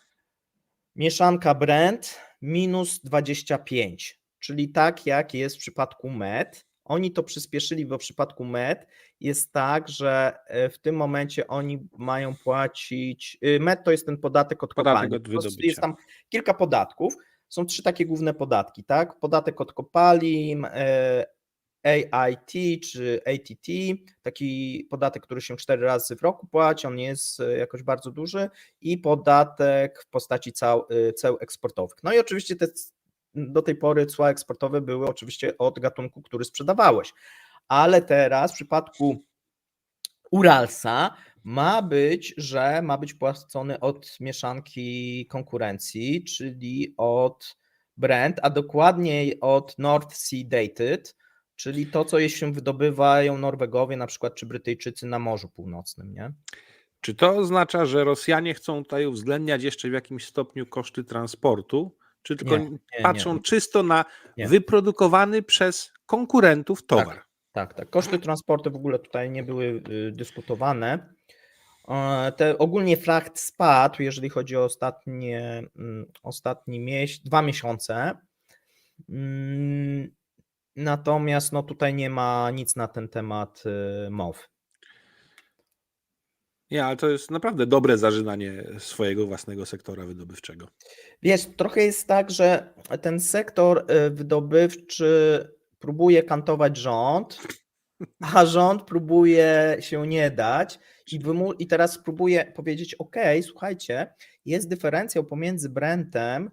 Speaker 2: mieszanka Brent minus 25, czyli tak jak jest w przypadku MED. Oni to przyspieszyli, bo w przypadku MED jest tak, że w tym momencie oni mają płacić, MED to jest ten podatek od kopalni, jest tam kilka podatków, są 3 takie główne podatki, tak? Podatek od kopalin, AIT czy ATT, taki podatek, który się 4 razy w roku płaci, on nie jest jakoś bardzo duży, i podatek w postaci ceł eksportowych. No i oczywiście do tej pory cła eksportowe były oczywiście od gatunku, który sprzedawałeś, ale teraz w przypadku Uralsa ma być płacony od mieszanki konkurencji, czyli od Brent, a dokładniej od North Sea Dated, czyli to, co się wydobywają Norwegowie na przykład, czy Brytyjczycy na Morzu Północnym, nie?
Speaker 1: Czy to oznacza, że Rosjanie chcą tutaj uwzględniać jeszcze w jakimś stopniu koszty transportu, czy tylko patrzą czysto na wyprodukowany przez konkurentów towar?
Speaker 2: Tak. Koszty transportu w ogóle tutaj nie były dyskutowane. Ogólnie fracht spadł, jeżeli chodzi o ostatni 2 miesiące. Natomiast tutaj nie ma nic na ten temat mowy.
Speaker 1: Nie, ale to jest naprawdę dobre zażynanie swojego własnego sektora wydobywczego.
Speaker 2: Wiesz, trochę jest tak, że ten sektor wydobywczy próbuje kantować rząd, a rząd próbuje się nie dać i teraz próbuje powiedzieć: OK, słuchajcie, jest dyferencjał pomiędzy Brentem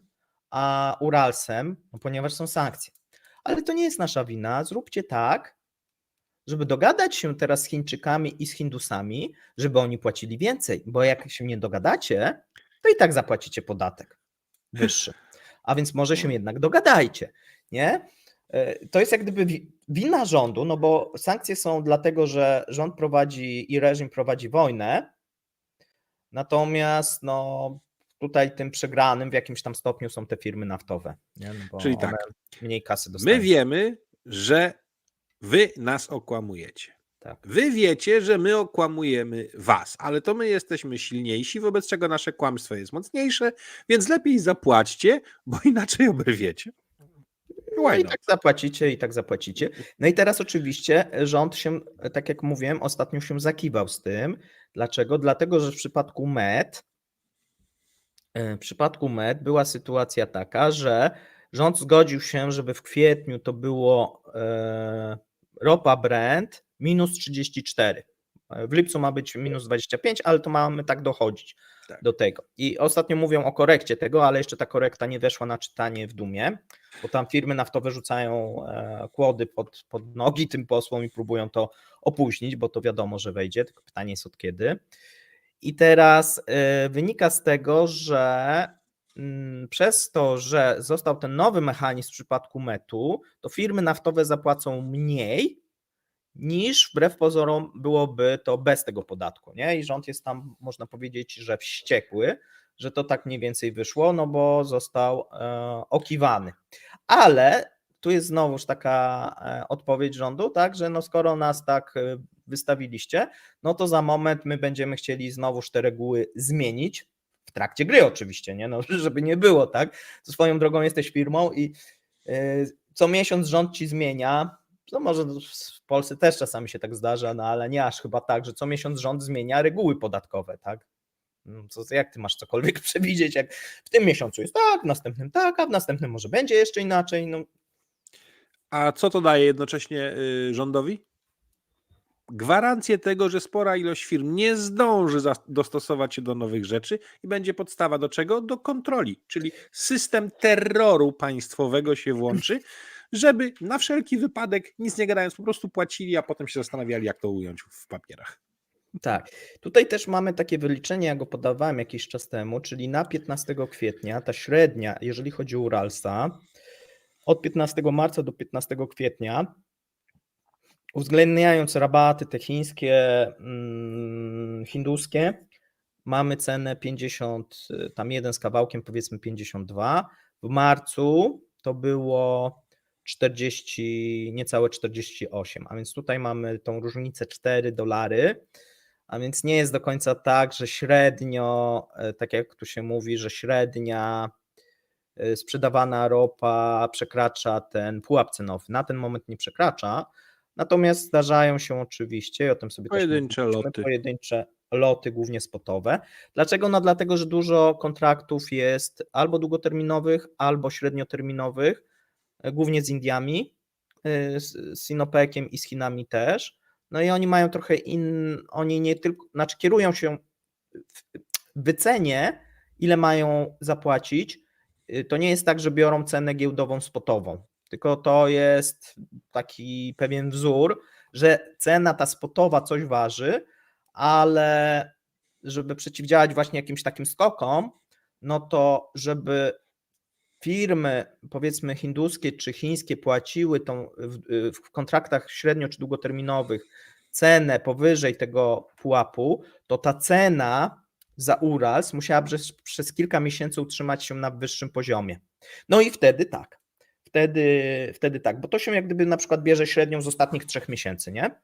Speaker 2: a Uralsem, ponieważ są sankcje. Ale to nie jest nasza wina, zróbcie tak, żeby dogadać się teraz z Chińczykami i z Hindusami, żeby oni płacili więcej, bo jak się nie dogadacie, to i tak zapłacicie podatek wyższy. A więc może się jednak dogadajcie, nie? To jest jak gdyby wina rządu, no bo sankcje są dlatego, że rząd prowadzi i reżim prowadzi wojnę, natomiast tutaj tym przegranym w jakimś tam stopniu są te firmy naftowe, nie? No bo
Speaker 1: czyli tak,
Speaker 2: mniej kasy dostają.
Speaker 1: My wiemy, że wy nas okłamujecie.
Speaker 2: Tak.
Speaker 1: Wy wiecie, że my okłamujemy was, ale to my jesteśmy silniejsi, wobec czego nasze kłamstwo jest mocniejsze, więc lepiej zapłaćcie, bo inaczej oberwiecie.
Speaker 2: No
Speaker 1: Why
Speaker 2: i
Speaker 1: not?
Speaker 2: tak zapłacicie, i tak zapłacicie. No i teraz oczywiście rząd się, tak jak mówiłem, ostatnio się zakiwał z tym. Dlaczego? Dlatego, że w przypadku MED była sytuacja taka, że rząd zgodził się, żeby w kwietniu to było ropa Brent minus 34. W lipcu ma być minus 25, ale to mamy tak dochodzić
Speaker 1: Tak.
Speaker 2: do tego. I ostatnio mówią o korekcie tego, ale jeszcze ta korekta nie weszła na czytanie w Dumie, bo tam firmy naftowe rzucają kłody pod nogi tym posłom i próbują to opóźnić, bo to wiadomo, że wejdzie, tylko pytanie jest od kiedy. I teraz wynika z tego, że przez to, że został ten nowy mechanizm w przypadku MET-u, to firmy naftowe zapłacą mniej niż wbrew pozorom byłoby to bez tego podatku. Nie? I rząd jest tam, można powiedzieć, że wściekły, że to tak mniej więcej wyszło, no bo został okiwany. Ale tu jest znowuż taka odpowiedź rządu, tak, że no skoro nas tak wystawiliście, no to za moment my będziemy chcieli znowuż te reguły zmienić, w trakcie gry oczywiście, nie? No, żeby nie było, tak? Swoją drogą jesteś firmą i co miesiąc rząd ci zmienia, no może w Polsce też czasami się tak zdarza, no ale nie aż chyba tak, że co miesiąc rząd zmienia reguły podatkowe, tak? Jak ty masz cokolwiek przewidzieć, jak w tym miesiącu jest tak, w następnym tak, a w następnym może będzie jeszcze inaczej. No.
Speaker 1: A co to daje jednocześnie rządowi? Gwarancję tego, że spora ilość firm nie zdąży dostosować się do nowych rzeczy i będzie podstawa do czego? Do kontroli, czyli system terroru państwowego się włączy, żeby na wszelki wypadek, nic nie gadając, po prostu płacili, a potem się zastanawiali, jak to ująć w papierach.
Speaker 2: Tak, tutaj też mamy takie wyliczenie, ja go podawałem jakiś czas temu, czyli na 15 kwietnia ta średnia, jeżeli chodzi o Uralsa, od 15 marca do 15 kwietnia, uwzględniając rabaty te chińskie, hinduskie, mamy cenę 50, tam jeden z kawałkiem, powiedzmy 52. W marcu to było 40, niecałe 48, a więc tutaj mamy tą różnicę $4, a więc nie jest do końca tak, że średnio, tak jak tu się mówi, że średnia sprzedawana ropa przekracza ten pułap cenowy. Na ten moment nie przekracza, natomiast zdarzają się oczywiście, i o tym sobie
Speaker 1: Pojedyncze
Speaker 2: też
Speaker 1: loty.
Speaker 2: pojedyncze loty, głównie spotowe. Dlaczego? No dlatego, że dużo kontraktów jest albo długoterminowych, albo średnioterminowych, głównie z Indiami, z Sinopeciem i z Chinami też. No i oni mają trochę oni nie tylko, znaczy kierują się w wycenie, ile mają zapłacić. To nie jest tak, że biorą cenę giełdową spotową, tylko to jest taki pewien wzór, że cena ta spotowa coś waży, ale żeby przeciwdziałać właśnie jakimś takim skokom, no to żeby firmy, powiedzmy hinduskie czy chińskie, płaciły w kontraktach średnio czy długoterminowych cenę powyżej tego pułapu, to ta cena za Urals musiała przez kilka miesięcy utrzymać się na wyższym poziomie. No i wtedy tak. Wtedy tak, bo to się jak gdyby na przykład bierze średnią z ostatnich 3 miesięcy, nie?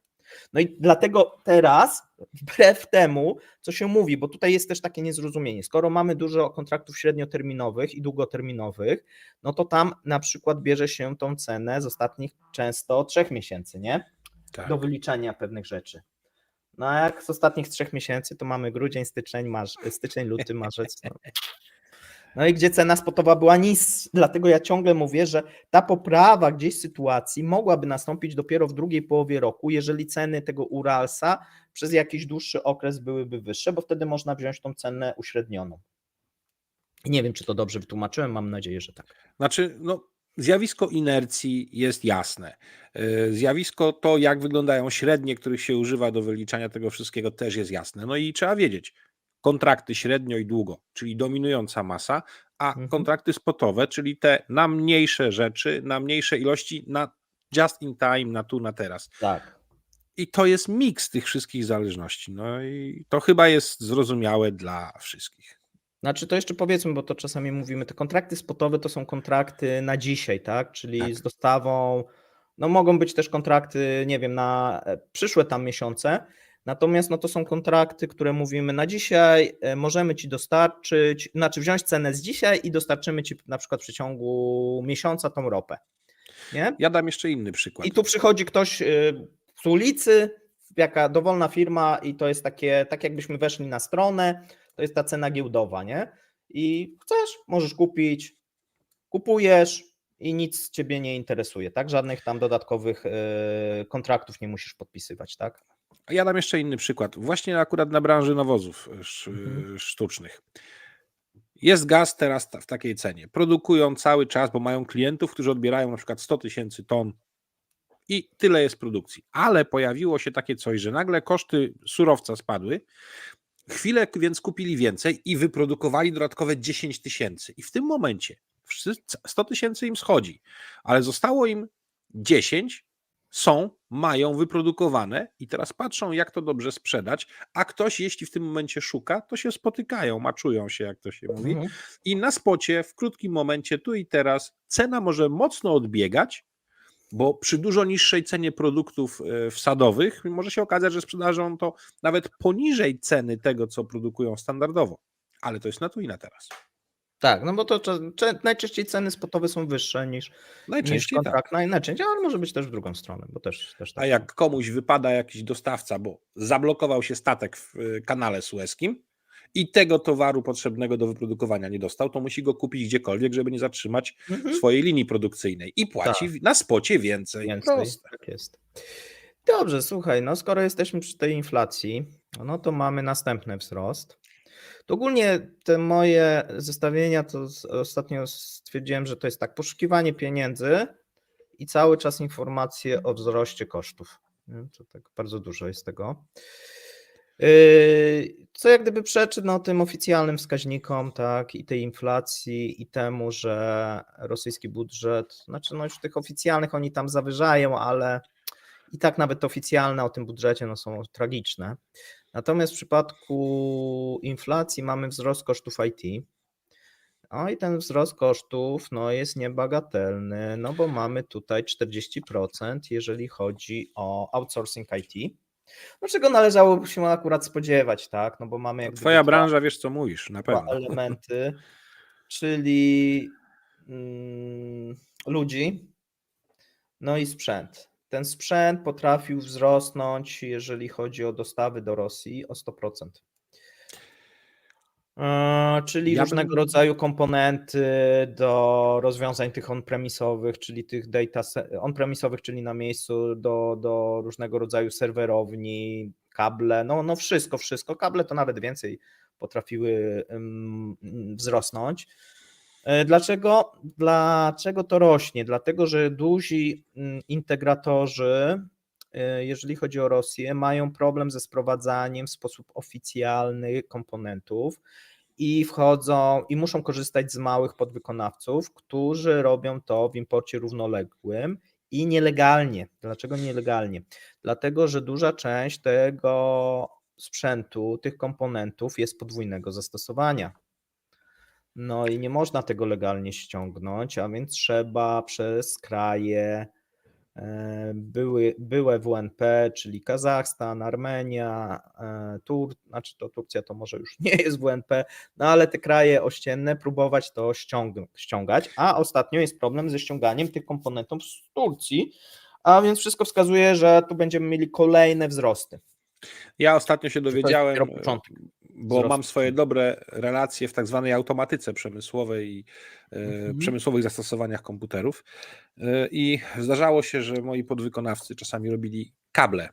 Speaker 2: No i dlatego teraz, wbrew temu, co się mówi, bo tutaj jest też takie niezrozumienie, skoro mamy dużo kontraktów średnioterminowych i długoterminowych, no to tam na przykład bierze się tą cenę z ostatnich często 3 miesięcy, nie?
Speaker 1: Tak.
Speaker 2: Do wyliczenia pewnych rzeczy. No a jak z ostatnich 3 miesięcy, to mamy grudzień, styczeń, luty, marzec. No i gdzie cena spotowa była niska, dlatego ja ciągle mówię, że ta poprawa gdzieś sytuacji mogłaby nastąpić dopiero w drugiej połowie roku, jeżeli ceny tego Uralsa przez jakiś dłuższy okres byłyby wyższe, bo wtedy można wziąć tą cenę uśrednioną. Nie wiem, czy to dobrze wytłumaczyłem, mam nadzieję, że tak.
Speaker 1: Znaczy, no, zjawisko inercji jest jasne. Zjawisko to, jak wyglądają średnie, których się używa do wyliczania tego wszystkiego, też jest jasne. No i trzeba wiedzieć, kontrakty średnio i długo, czyli dominująca masa, a kontrakty spotowe, czyli te na mniejsze rzeczy, na mniejsze ilości, na just in time, na tu, na teraz.
Speaker 2: Tak.
Speaker 1: I to jest miks tych wszystkich zależności. No i to chyba jest zrozumiałe dla wszystkich.
Speaker 2: Znaczy to jeszcze powiedzmy, bo to czasami mówimy, te kontrakty spotowe to są kontrakty na dzisiaj, tak? Czyli
Speaker 1: Tak.
Speaker 2: z dostawą, no mogą być też kontrakty, nie wiem, na przyszłe tam miesiące, natomiast no to są kontrakty, które mówimy na dzisiaj, możemy Ci dostarczyć, znaczy wziąć cenę z dzisiaj i dostarczymy Ci na przykład w przeciągu miesiąca tą ropę. nie?
Speaker 1: Ja dam jeszcze inny
Speaker 2: I
Speaker 1: przykład.
Speaker 2: tu przychodzi ktoś z ulicy, jaka dowolna firma i to jest takie, tak jakbyśmy weszli na stronę, to jest ta cena giełdowa, nie? I chcesz, możesz kupić, kupujesz i nic ciebie nie interesuje, tak? Żadnych tam dodatkowych kontraktów nie musisz podpisywać, tak?
Speaker 1: A ja dam jeszcze inny przykład. Właśnie akurat na branży nawozów sztucznych. Jest gaz teraz w takiej cenie. Produkują cały czas, bo mają klientów, którzy odbierają na przykład 100 000 ton i tyle jest produkcji. Ale pojawiło się takie coś, że nagle koszty surowca spadły, chwilę więc kupili więcej i wyprodukowali dodatkowe 10 000. I w tym momencie 100 000 im schodzi, ale zostało im 10, mają wyprodukowane i teraz patrzą, jak to dobrze sprzedać, a ktoś, jeśli w tym momencie szuka, to się spotykają, maczują się, jak to się mówi, i na spocie w krótkim momencie, tu i teraz, cena może mocno odbiegać, bo przy dużo niższej cenie produktów wsadowych może się okazać, że sprzedażą to nawet poniżej ceny tego, co produkują standardowo. Ale to jest na tu i na teraz.
Speaker 2: Tak, no bo to najczęściej ceny spotowe są wyższe niż
Speaker 1: Najczęściej tak.
Speaker 2: kontrakt, najczęściej, ale może być też w drugą stronę, bo też tak.
Speaker 1: A jak komuś wypada jakiś dostawca, bo zablokował się statek w kanale sueskim i tego towaru potrzebnego do wyprodukowania nie dostał, to musi go kupić gdziekolwiek, żeby nie zatrzymać swojej linii produkcyjnej i płaci na spocie więcej. Proste.
Speaker 2: Tak jest. Dobrze, słuchaj, no skoro jesteśmy przy tej inflacji, no to mamy następny wzrost. To ogólnie te moje zestawienia, to ostatnio stwierdziłem, że to jest tak, poszukiwanie pieniędzy i cały czas informacje o wzroście kosztów. To tak bardzo dużo jest tego. Co jak gdyby przeczy tym oficjalnym wskaźnikom, tak, i tej inflacji, i temu, że rosyjski budżet, znaczy już tych oficjalnych oni tam zawyżają, ale i tak nawet oficjalne o tym budżecie są tragiczne. Natomiast w przypadku inflacji mamy wzrost kosztów IT. No i ten wzrost kosztów jest niebagatelny, bo mamy tutaj 40%, jeżeli chodzi o outsourcing IT. Czego należałoby się akurat spodziewać, tak? Bo mamy jakby
Speaker 1: Twoja branża, wiesz co mówisz, na pewno.
Speaker 2: elementy, czyli ludzi, i sprzęt. Ten sprzęt potrafił wzrosnąć, jeżeli chodzi o dostawy do Rosji, o 100%. Czyli różnego rodzaju komponenty do rozwiązań tych on-premisowych, czyli tych data on-premisowych, czyli na miejscu, do różnego rodzaju serwerowni, kable, wszystko. Kable to nawet więcej potrafiły wzrosnąć. Dlaczego to rośnie? Dlatego, że duzi integratorzy, jeżeli chodzi o Rosję, mają problem ze sprowadzaniem w sposób oficjalny komponentów i wchodzą i muszą korzystać z małych podwykonawców, którzy robią to w imporcie równoległym i nielegalnie. Dlaczego nielegalnie? Dlatego, że duża część tego sprzętu, tych komponentów jest podwójnego zastosowania. I nie można tego legalnie ściągnąć, a więc trzeba przez kraje byłe WNP, czyli Kazachstan, Armenia, Turcja to może już nie jest WNP, ale te kraje ościenne próbować to ściągać, a ostatnio jest problem ze ściąganiem tych komponentów z Turcji, a więc wszystko wskazuje, że tu będziemy mieli kolejne wzrosty.
Speaker 1: Ja ostatnio się dowiedziałem, bo mam swoje dobre relacje w tak zwanej automatyce przemysłowej i przemysłowych zastosowaniach komputerów i zdarzało się, że moi podwykonawcy czasami robili kable,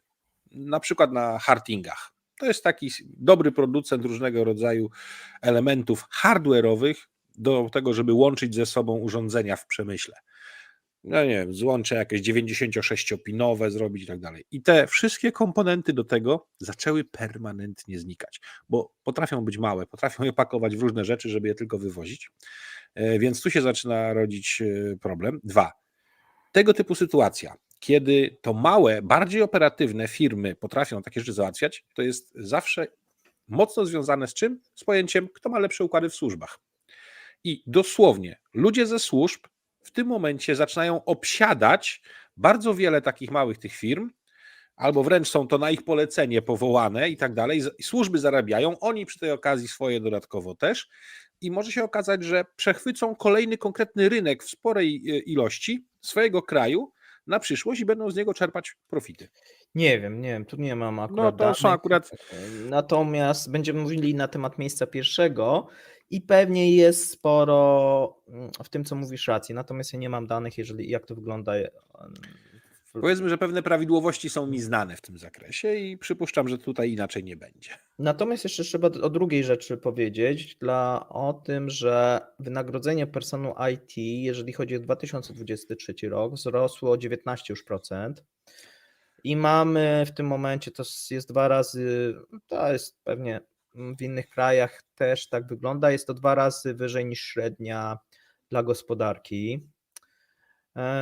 Speaker 1: na przykład na Hartingach. To jest taki dobry producent różnego rodzaju elementów hardware'owych do tego, żeby łączyć ze sobą urządzenia w przemyśle. Nie wiem, złącze jakieś 96-pinowe zrobić i tak dalej. I te wszystkie komponenty do tego zaczęły permanentnie znikać, bo potrafią być małe, potrafią je pakować w różne rzeczy, żeby je tylko wywozić, więc tu się zaczyna rodzić problem. 2. Tego typu sytuacja, kiedy to małe, bardziej operatywne firmy potrafią takie rzeczy załatwiać, to jest zawsze mocno związane z czym? Z pojęciem, kto ma lepsze układy w służbach. I dosłownie ludzie ze służb w tym momencie zaczynają obsiadać bardzo wiele takich małych tych firm, albo wręcz są to na ich polecenie powołane i tak dalej. Służby zarabiają, oni przy tej okazji swoje dodatkowo też i może się okazać, że przechwycą kolejny konkretny rynek w sporej ilości swojego kraju na przyszłość i będą z niego czerpać profity.
Speaker 2: Nie wiem, tu nie mam
Speaker 1: No
Speaker 2: akurat
Speaker 1: to są
Speaker 2: danych.
Speaker 1: akurat
Speaker 2: Natomiast będziemy mówili na temat miejsca pierwszego i pewnie jest sporo w tym, co mówisz, racji. Natomiast ja nie mam danych, jak to wygląda.
Speaker 1: Powiedzmy, że pewne prawidłowości są mi znane w tym zakresie i przypuszczam, że tutaj inaczej nie będzie.
Speaker 2: Natomiast jeszcze trzeba o drugiej rzeczy powiedzieć, o tym, że wynagrodzenie personelu IT, jeżeli chodzi o 2023 rok, wzrosło o 19% już procent. I mamy w tym momencie, to jest 2 razy, to jest pewnie w innych krajach też tak wygląda, jest to 2 razy wyżej niż średnia dla gospodarki.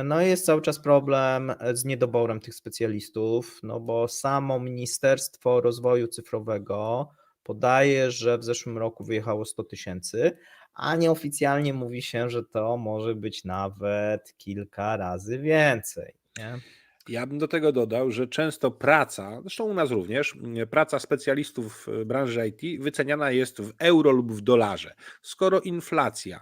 Speaker 2: No i jest cały czas problem z niedoborem tych specjalistów, no bo samo Ministerstwo Rozwoju Cyfrowego podaje, że w zeszłym roku wyjechało 100 000, a nieoficjalnie mówi się, że to może być nawet kilka razy więcej. Nie?
Speaker 1: Ja bym do tego dodał, że często praca, zresztą u nas również, praca specjalistów branży IT wyceniana jest w euro lub w dolarze. Skoro inflacja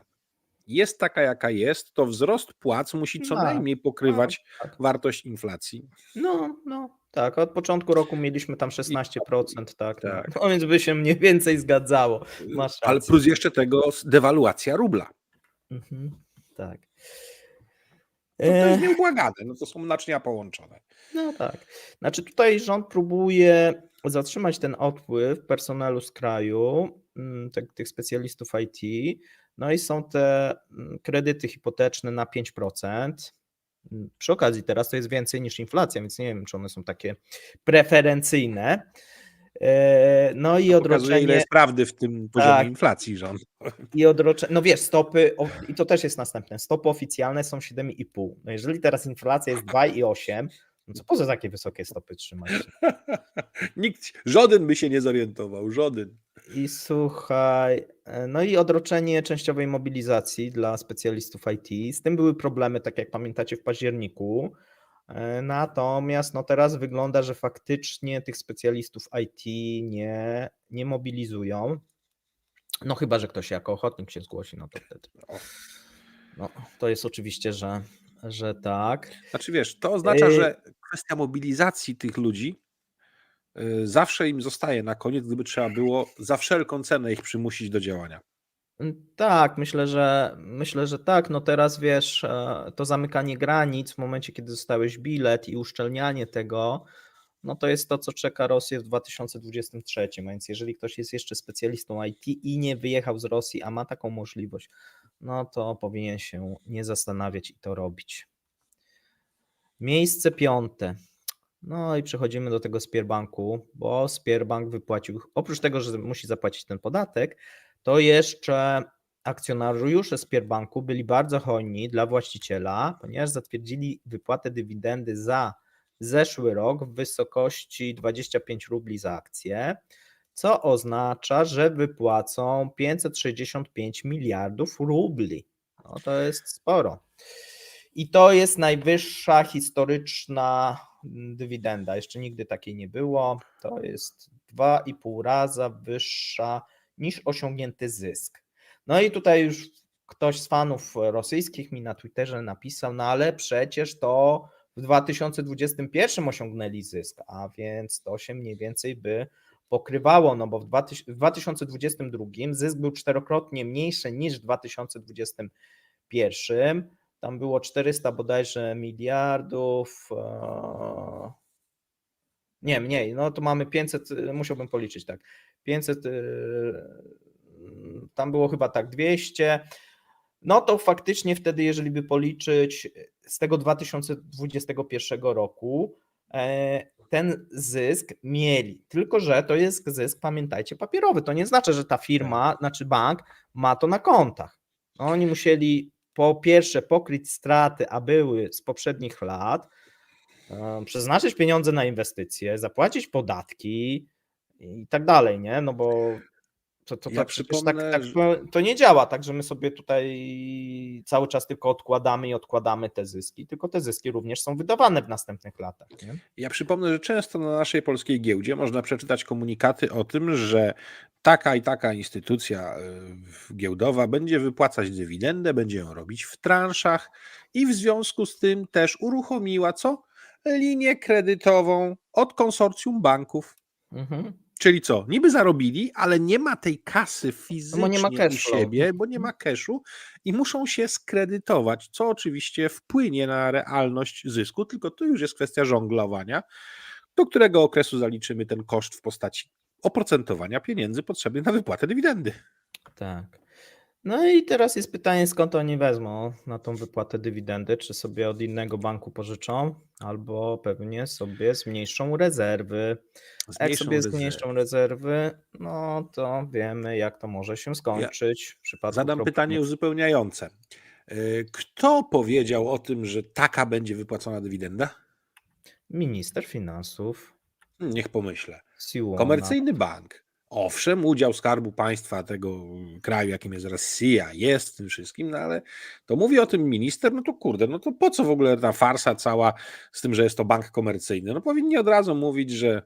Speaker 1: jest taka, jaka jest, to wzrost płac musi co
Speaker 2: Tak,
Speaker 1: najmniej pokrywać
Speaker 2: tak.
Speaker 1: wartość inflacji.
Speaker 2: No, tak. Od początku roku mieliśmy tam 16%, tak.
Speaker 1: Tak.
Speaker 2: No więc by się mniej więcej zgadzało. Masz
Speaker 1: Ale
Speaker 2: rację.
Speaker 1: plus jeszcze tego dewaluacja rubla.
Speaker 2: Tak.
Speaker 1: To jest nieubłagane, no to są naczynia połączone.
Speaker 2: No tak. Znaczy tutaj rząd próbuje zatrzymać ten odpływ personelu z kraju, tych specjalistów IT, no i są te kredyty hipoteczne na 5%. Przy okazji teraz to jest więcej niż inflacja, więc nie wiem, czy one są takie preferencyjne. No i
Speaker 1: To pokazuje, ile
Speaker 2: odroczenie.
Speaker 1: jest prawdy w tym poziomie
Speaker 2: Tak.
Speaker 1: inflacji rząd.
Speaker 2: I odroczenie, no wiesz, stopy, i to też jest następne, stopy oficjalne są 7,5. No jeżeli teraz inflacja jest 2,8, no co po co takie wysokie stopy trzymać?
Speaker 1: Żaden by się nie zorientował, żaden.
Speaker 2: I słuchaj, no i odroczenie częściowej mobilizacji dla specjalistów IT. Z tym były problemy, tak jak pamiętacie, w październiku. Natomiast no teraz wygląda, że faktycznie tych specjalistów IT nie mobilizują. No chyba, że ktoś jako ochotnik się zgłosi, no to wtedy. No, to jest oczywiście, że tak.
Speaker 1: Znaczy wiesz, to oznacza, że kwestia mobilizacji tych ludzi zawsze im zostaje na koniec, gdyby trzeba było za wszelką cenę ich przymusić do działania.
Speaker 2: Tak, myślę, że tak. No teraz wiesz, to zamykanie granic w momencie, kiedy dostałeś bilet i uszczelnianie tego, no to jest to, co czeka Rosję w 2023. Więc jeżeli ktoś jest jeszcze specjalistą IT i nie wyjechał z Rosji, a ma taką możliwość, no to powinien się nie zastanawiać i to robić. Miejsce 5. No i przechodzimy do tego Sberbanku, bo Sberbank wypłacił, oprócz tego, że musi zapłacić ten podatek, to jeszcze akcjonariusze Sberbanku byli bardzo hojni dla właściciela, ponieważ zatwierdzili wypłatę dywidendy za zeszły rok w wysokości 25 rubli za akcję, co oznacza, że wypłacą 565 miliardów rubli. No to jest sporo. I to jest najwyższa historyczna dywidenda. Jeszcze nigdy takiej nie było. To jest 2,5 raza wyższa niż osiągnięty zysk. No i tutaj już ktoś z fanów rosyjskich mi na Twitterze napisał, no ale przecież to w 2021 osiągnęli zysk, a więc to się mniej więcej by pokrywało, no bo w 2022 zysk był 4-krotnie mniejszy niż w 2021. Tam było 400 bodajże miliardów, nie, mniej, no to mamy 500, musiałbym policzyć, tak, 500, tam było chyba tak 200, no to faktycznie wtedy, jeżeli by policzyć z tego 2021 roku, ten zysk mieli, tylko że to jest zysk, pamiętajcie, papierowy, to nie znaczy, że ta firma, znaczy bank ma to na kontach. No, oni musieli po pierwsze pokryć straty, a były z poprzednich lat, przeznaczyć pieniądze na inwestycje, zapłacić podatki i tak dalej, nie? No bo
Speaker 1: Ja
Speaker 2: przecież tak,
Speaker 1: przypomnę,
Speaker 2: to nie działa tak, że my sobie tutaj cały czas tylko odkładamy te zyski, tylko te zyski również są wydawane w następnych latach. Nie?
Speaker 1: Ja przypomnę, że często na naszej polskiej giełdzie można przeczytać komunikaty o tym, że taka i taka instytucja giełdowa będzie wypłacać dywidendę, będzie ją robić w transzach i w związku z tym też uruchomiła co? Linię kredytową od konsorcjum banków.
Speaker 2: Mhm.
Speaker 1: Czyli co? Niby zarobili, ale nie ma tej kasy
Speaker 2: No bo nie ma
Speaker 1: fizycznie u
Speaker 2: cash flow.
Speaker 1: siebie, bo nie ma cashu i muszą się skredytować, co oczywiście wpłynie na realność zysku, tylko to już jest kwestia żonglowania, do którego okresu zaliczymy ten koszt w postaci oprocentowania pieniędzy potrzebnych na wypłatę dywidendy.
Speaker 2: Tak. No i teraz jest pytanie, skąd oni wezmą na tą wypłatę dywidendy? Czy sobie od innego banku pożyczą, albo pewnie sobie zmniejszą rezerwy. A jak
Speaker 1: Zmniejszą
Speaker 2: sobie
Speaker 1: rezerwy.
Speaker 2: zmniejszą rezerwy, no to wiemy, jak to może się
Speaker 1: Ja
Speaker 2: skończyć w przypadku
Speaker 1: zadam pytanie
Speaker 2: problemów.
Speaker 1: uzupełniające. Kto powiedział o tym, że taka będzie wypłacona dywidenda?
Speaker 2: Minister finansów,
Speaker 1: Niech pomyślę.
Speaker 2: Siłona.
Speaker 1: Komercyjny bank. Owszem, udział Skarbu Państwa tego kraju, jakim jest Rosja, jest w tym wszystkim, no ale to mówi o tym minister, no to kurde, no to po co w ogóle ta farsa cała z tym, że jest to bank komercyjny? No powinni od razu mówić, że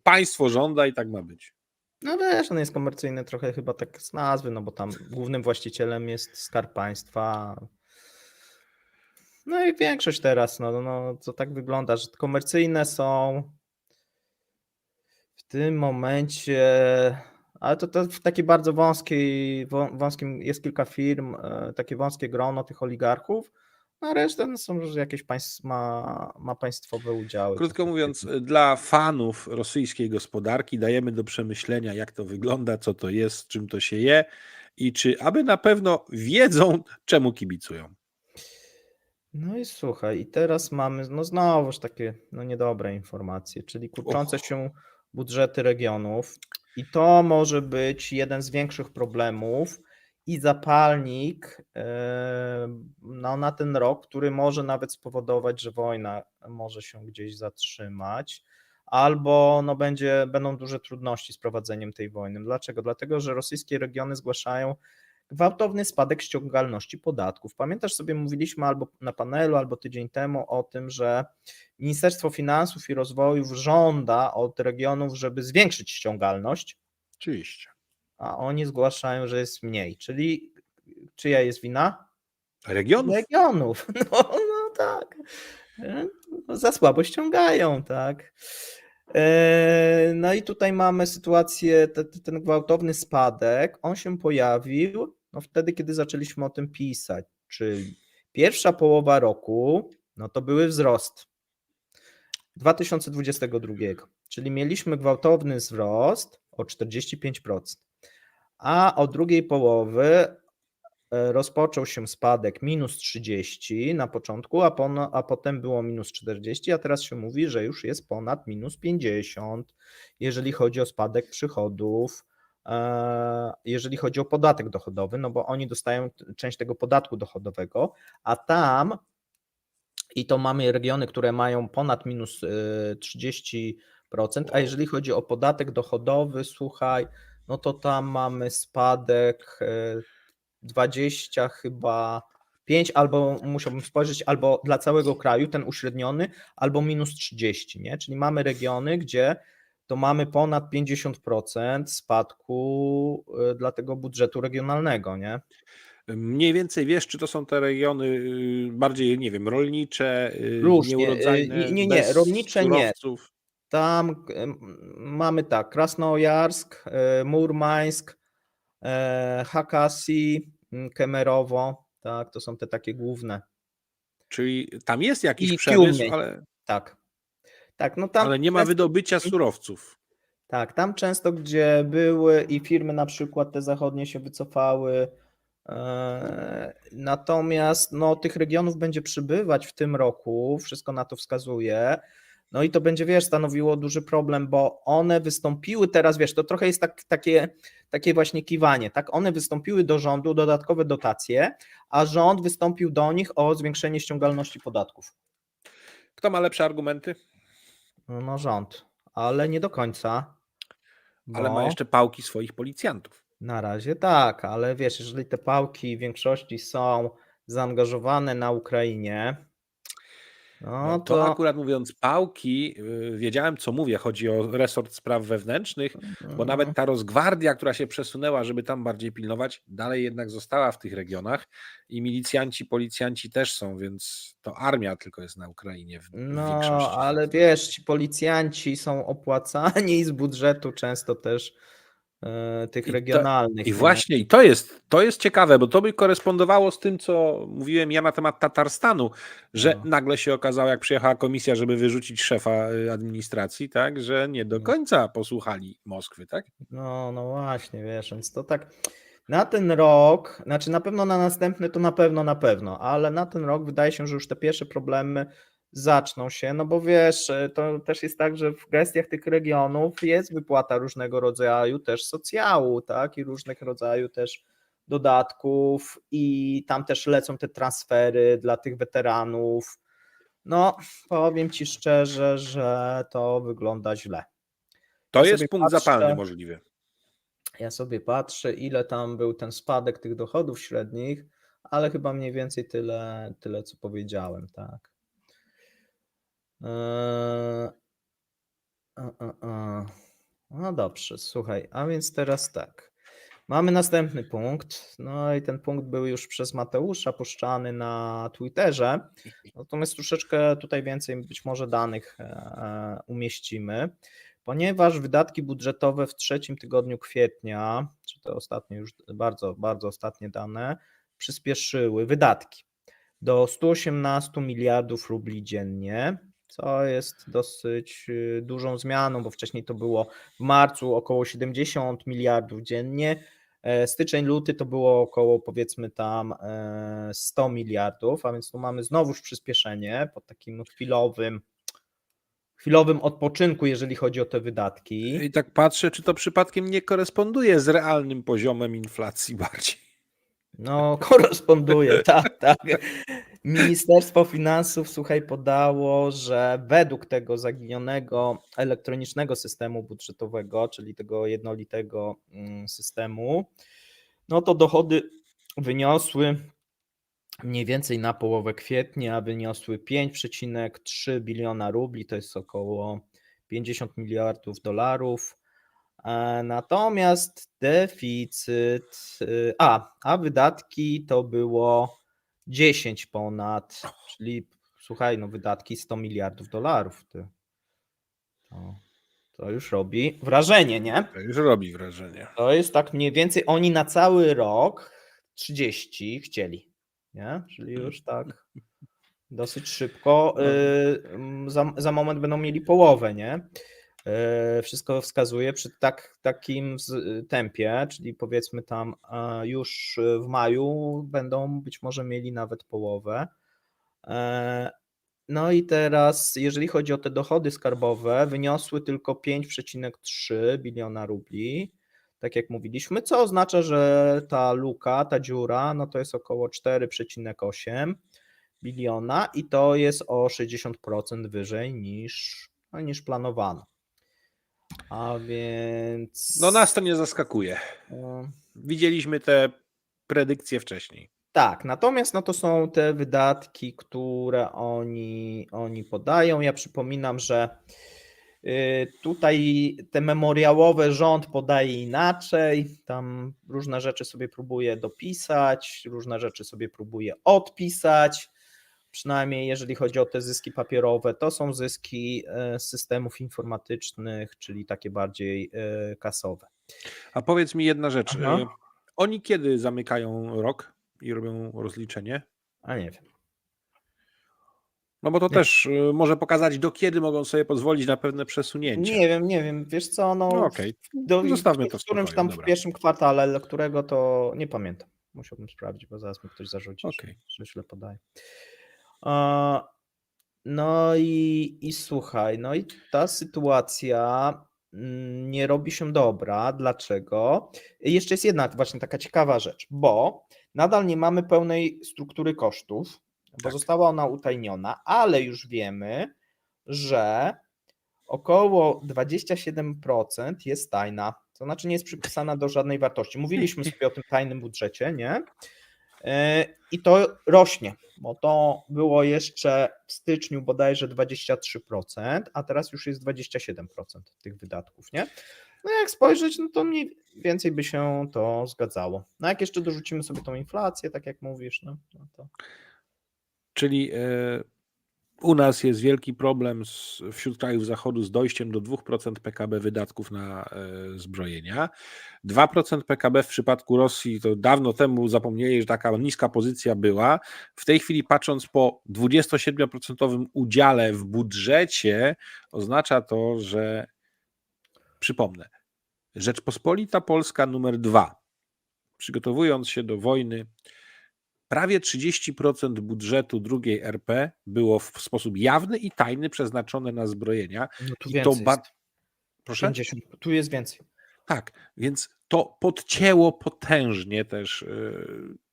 Speaker 1: państwo żąda i tak ma być.
Speaker 2: No wiesz, on jest komercyjny trochę chyba tak z nazwy, no bo tam głównym właścicielem jest Skarb Państwa. No i większość teraz, no to tak wygląda, że komercyjne są w tym momencie, ale to w takiej bardzo wąskim jest kilka firm, takie wąskie grono tych oligarchów, a reszta no są już jakieś ma państwowe udziały.
Speaker 1: Krótko mówiąc, dla fanów rosyjskiej gospodarki dajemy do przemyślenia, jak to wygląda, co to jest, czym to się je i czy aby na pewno wiedzą, czemu kibicują.
Speaker 2: No i słuchaj, i teraz mamy no znowuż takie no niedobre informacje, czyli kurczące
Speaker 1: Och,
Speaker 2: się budżety regionów i to może być jeden z większych problemów i zapalnik no, na ten rok, który może nawet spowodować, że wojna może się gdzieś zatrzymać, albo no będą duże trudności z prowadzeniem tej wojny. Dlaczego? Dlatego, że rosyjskie regiony zgłaszają gwałtowny spadek ściągalności podatków. Pamiętasz sobie, mówiliśmy albo na panelu, albo tydzień temu o tym, że Ministerstwo Finansów i Rozwoju żąda od regionów, żeby zwiększyć ściągalność,
Speaker 1: oczywiście.
Speaker 2: a oni zgłaszają, że jest mniej. Czyli czyja jest wina?
Speaker 1: Regionów.
Speaker 2: Regionów. No tak. No, za słabo ściągają, tak. No i tutaj mamy sytuację, ten gwałtowny spadek, on się pojawił no wtedy, kiedy zaczęliśmy o tym pisać, czyli pierwsza połowa roku, no to były wzrost 2022, czyli mieliśmy gwałtowny wzrost o 45%, a od drugiej połowy rozpoczął się spadek minus 30 na początku, a potem było minus 40, a teraz się mówi, że już jest ponad minus 50, jeżeli chodzi o spadek przychodów, jeżeli chodzi o podatek dochodowy, no bo oni dostają część tego podatku dochodowego, a tam i to mamy regiony, które mają ponad minus 30%, a jeżeli chodzi o podatek dochodowy, słuchaj, no to tam mamy spadek 20 chyba 5, albo musiałbym spojrzeć, albo dla całego kraju ten uśredniony, albo minus 30, nie? Czyli mamy regiony, gdzie to mamy ponad 50% spadku dla tego budżetu regionalnego, nie?
Speaker 1: Mniej więcej wiesz, czy to są te regiony bardziej, nie wiem, rolnicze,
Speaker 2: Różnie.
Speaker 1: nieurodzajne,
Speaker 2: Nie,
Speaker 1: bez
Speaker 2: rolnicze nie.
Speaker 1: surowców?
Speaker 2: Tam mamy tak, Krasnojarsk, Murmańsk, Hakasy, Kemerowo, tak, to są te takie główne.
Speaker 1: Czyli tam jest jakiś
Speaker 2: I
Speaker 1: przemysł,
Speaker 2: Kielce, tak. Tak, no tam
Speaker 1: ale nie ma
Speaker 2: często,
Speaker 1: wydobycia surowców.
Speaker 2: tak, tam często, gdzie były i firmy na przykład te zachodnie się wycofały, natomiast no, tych regionów będzie przybywać w tym roku, wszystko na to wskazuje, no i to będzie, wiesz, stanowiło duży problem, bo one wystąpiły teraz, wiesz, to trochę jest takie właśnie kiwanie, tak, one wystąpiły do rządu, dodatkowe dotacje, a rząd wystąpił do nich o zwiększenie ściągalności podatków.
Speaker 1: Kto ma lepsze argumenty?
Speaker 2: No rząd, ale nie do końca,
Speaker 1: Ale ma
Speaker 2: bo
Speaker 1: jeszcze pałki swoich policjantów.
Speaker 2: na razie tak, ale wiesz, jeżeli te pałki w większości są zaangażowane na Ukrainie, No
Speaker 1: To
Speaker 2: to
Speaker 1: akurat mówiąc pałki, wiedziałem co mówię, chodzi o resort spraw wewnętrznych, bo
Speaker 2: mm,
Speaker 1: nawet ta Rosgwardia, która się przesunęła, żeby tam bardziej pilnować, dalej jednak została w tych regionach i milicjanci, policjanci też są, więc to armia tylko jest na Ukrainie w
Speaker 2: no,
Speaker 1: większości
Speaker 2: ale
Speaker 1: faktycznie.
Speaker 2: wiesz, ci policjanci są opłacani z budżetu często też tych
Speaker 1: I to i
Speaker 2: regionalnych, nie?
Speaker 1: właśnie, i to jest ciekawe, bo to by korespondowało z tym, co mówiłem ja na temat Tatarstanu, że
Speaker 2: No,
Speaker 1: nagle się okazało, jak przyjechała komisja, żeby wyrzucić szefa administracji, tak, że nie do
Speaker 2: no,
Speaker 1: końca posłuchali Moskwy, tak?
Speaker 2: no właśnie, wiesz, więc to tak na ten rok, znaczy na pewno na następny to na pewno, ale na ten rok wydaje się, że już te pierwsze problemy zaczną się, no bo wiesz, to też jest tak, że w gestiach tych regionów jest wypłata różnego rodzaju też socjału, tak, i różnych rodzaju też dodatków i tam też lecą te transfery dla tych weteranów. No, powiem Ci szczerze, że to wygląda źle. Ja
Speaker 1: To
Speaker 2: sobie
Speaker 1: jest punkt zapalny
Speaker 2: patrzę,
Speaker 1: możliwy.
Speaker 2: ja sobie patrzę, ile tam był ten spadek tych dochodów średnich, ale chyba mniej więcej tyle co powiedziałem, tak. Eee, a, a, a. No dobrze, słuchaj, a więc teraz tak. Mamy następny punkt. No i ten punkt był już przez Mateusza puszczany na Twitterze. Natomiast troszeczkę tutaj więcej być może danych umieścimy, ponieważ wydatki budżetowe w trzecim tygodniu kwietnia, czy to ostatnie już bardzo, bardzo ostatnie dane, przyspieszyły wydatki do 118 miliardów rubli dziennie, co jest dosyć dużą zmianą, bo wcześniej to było w marcu około 70 miliardów dziennie. Styczeń, luty to było około powiedzmy tam 100 miliardów, a więc tu mamy znowuż przyspieszenie po takim chwilowym odpoczynku, jeżeli chodzi o te wydatki.
Speaker 1: I tak patrzę, czy to przypadkiem nie koresponduje z realnym poziomem inflacji bardziej.
Speaker 2: No, koresponduje, tak, tak. Ministerstwo Finansów, słuchaj, podało, że według tego zaginionego elektronicznego systemu budżetowego, czyli tego jednolitego systemu, no to dochody wyniosły mniej więcej na połowę kwietnia, wyniosły 5,3 biliona rubli, to jest około 50 miliardów dolarów. Natomiast deficyt, a wydatki to było 10 ponad, czyli słuchaj, no wydatki 100 miliardów dolarów. To już robi wrażenie, nie?
Speaker 1: To już robi wrażenie.
Speaker 2: To jest tak mniej więcej, oni na cały rok 30 chcieli, nie? Czyli już tak dosyć szybko,
Speaker 1: No,
Speaker 2: za moment będą mieli połowę, nie? Wszystko wskazuje przy takim tempie, czyli powiedzmy tam już w maju będą być może mieli nawet połowę. No i teraz, jeżeli chodzi o te dochody skarbowe, wyniosły tylko 5,3 biliona rubli, tak jak mówiliśmy, co oznacza, że ta luka, ta dziura, no to jest około 4,8 biliona i to jest o 60% wyżej niż planowano. A więc
Speaker 1: no nas to nie zaskakuje.
Speaker 2: e,
Speaker 1: Widzieliśmy te predykcje wcześniej.
Speaker 2: tak, natomiast no to są te wydatki, które oni podają. Ja przypominam, że tutaj te memoriałowe rząd podaje inaczej, tam różne rzeczy sobie próbuje dopisać, różne rzeczy sobie próbuje odpisać. Przynajmniej jeżeli chodzi o te zyski papierowe, to są zyski z systemów informatycznych, czyli takie bardziej kasowe.
Speaker 1: A powiedz mi jedna rzecz.
Speaker 2: Aha.
Speaker 1: Oni kiedy zamykają rok i robią rozliczenie?
Speaker 2: A nie wiem.
Speaker 1: No bo to
Speaker 2: Nie,
Speaker 1: też może pokazać, do kiedy mogą sobie pozwolić na pewne przesunięcia.
Speaker 2: nie wiem, wiesz co,
Speaker 1: No
Speaker 2: no
Speaker 1: okej, zostawmy to w
Speaker 2: którymś
Speaker 1: spokoju,
Speaker 2: tam w
Speaker 1: dobra.
Speaker 2: pierwszym kwartale, ale którego to nie pamiętam. Musiałbym sprawdzić, bo zaraz mi ktoś zarzuci,
Speaker 1: Okej.
Speaker 2: że źle podaję. No i słuchaj, no i ta sytuacja nie robi się dobra. Dlaczego? Jeszcze jest jedna właśnie taka ciekawa rzecz, bo nadal nie mamy pełnej struktury kosztów, bo
Speaker 1: Tak.
Speaker 2: została ona utajniona, ale już wiemy, że około 27% jest tajna, to znaczy nie jest przypisana do żadnej wartości. Mówiliśmy sobie o tym tajnym budżecie, nie? I to rośnie, bo to było jeszcze w styczniu bodajże 23%, a teraz już jest 27% tych wydatków, nie? No jak spojrzeć, no to mniej więcej by się to zgadzało. No jak jeszcze dorzucimy sobie tą inflację, tak jak mówisz, no to...
Speaker 1: Czyli u nas jest wielki problem wśród krajów Zachodu z dojściem do 2% PKB wydatków na zbrojenia. 2% PKB w przypadku Rosji to dawno temu zapomnieli, że taka niska pozycja była. W tej chwili, patrząc po 27% udziale w budżecie, oznacza to, że przypomnę, Rzeczpospolita Polska numer 2, przygotowując się do wojny, prawie 30% budżetu II RP było w sposób jawny i tajny przeznaczone na zbrojenia.
Speaker 2: No tu
Speaker 1: I to
Speaker 2: więcej jest.
Speaker 1: Proszę?
Speaker 2: 50, tu jest więcej.
Speaker 1: Tak, więc to podcięło potężnie też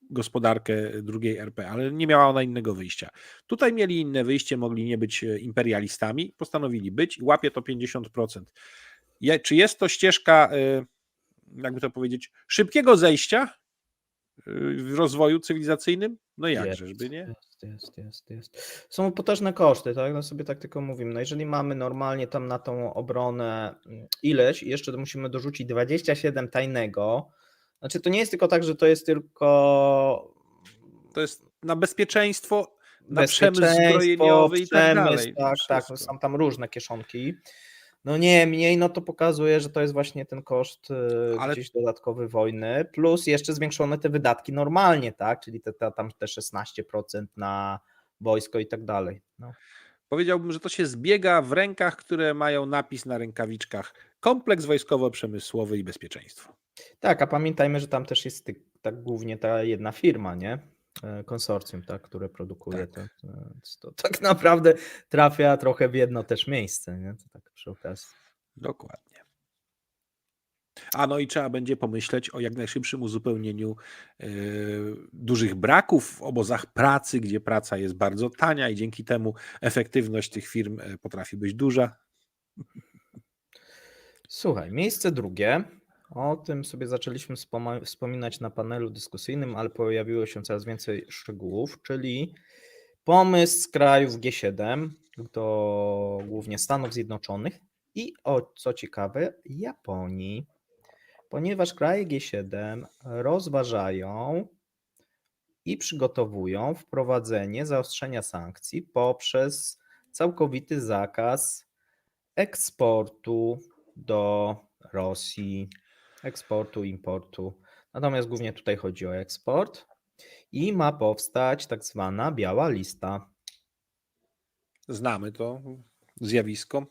Speaker 1: gospodarkę II RP, ale nie miała ona innego wyjścia. Tutaj mieli inne wyjście, mogli nie być imperialistami, postanowili być i łapie to 50%. Czy jest to ścieżka, jakby to powiedzieć, szybkiego zejścia w rozwoju cywilizacyjnym? No jakżeżby nie?
Speaker 2: Jest. Są potężne koszty, tak? No sobie tak tylko mówimy. No jeżeli mamy normalnie tam na tą obronę ileś i jeszcze musimy dorzucić 27 tajnego, znaczy to nie jest tylko tak, że to jest tylko
Speaker 1: To jest na bezpieczeństwo, na przemysł zbrojeniowy i tak dalej.
Speaker 2: Tak, no są tam różne kieszonki. No niemniej, no to pokazuje, że to jest właśnie ten koszt gdzieś dodatkowy wojny, plus jeszcze zwiększone te wydatki normalnie, tak? Czyli tam te 16% na wojsko i tak dalej. No.
Speaker 1: Powiedziałbym, że to się zbiega w rękach, które mają napis na rękawiczkach: kompleks wojskowo-przemysłowy i bezpieczeństwo.
Speaker 2: Tak, a pamiętajmy, że tam też jest tak głównie ta jedna firma, nie? Konsorcjum, tak, które produkuje
Speaker 1: Tak.
Speaker 2: to tak naprawdę trafia trochę w jedno też miejsce, nie? To tak przy okazji.
Speaker 1: Dokładnie. No i trzeba będzie pomyśleć o jak najszybszym uzupełnieniu dużych braków w obozach pracy, gdzie praca jest bardzo tania i dzięki temu efektywność tych firm potrafi być duża.
Speaker 2: Słuchaj, miejsce drugie. O tym sobie zaczęliśmy wspominać na panelu dyskusyjnym, ale pojawiło się coraz więcej szczegółów, czyli pomysł z krajów G7, to głównie Stanów Zjednoczonych i co ciekawe, Japonii, ponieważ kraje G7 rozważają i przygotowują wprowadzenie zaostrzenia sankcji poprzez całkowity zakaz eksportu do Rosji, eksportu, importu. Natomiast głównie tutaj chodzi o eksport i ma powstać tak zwana biała lista.
Speaker 1: Znamy to zjawisko.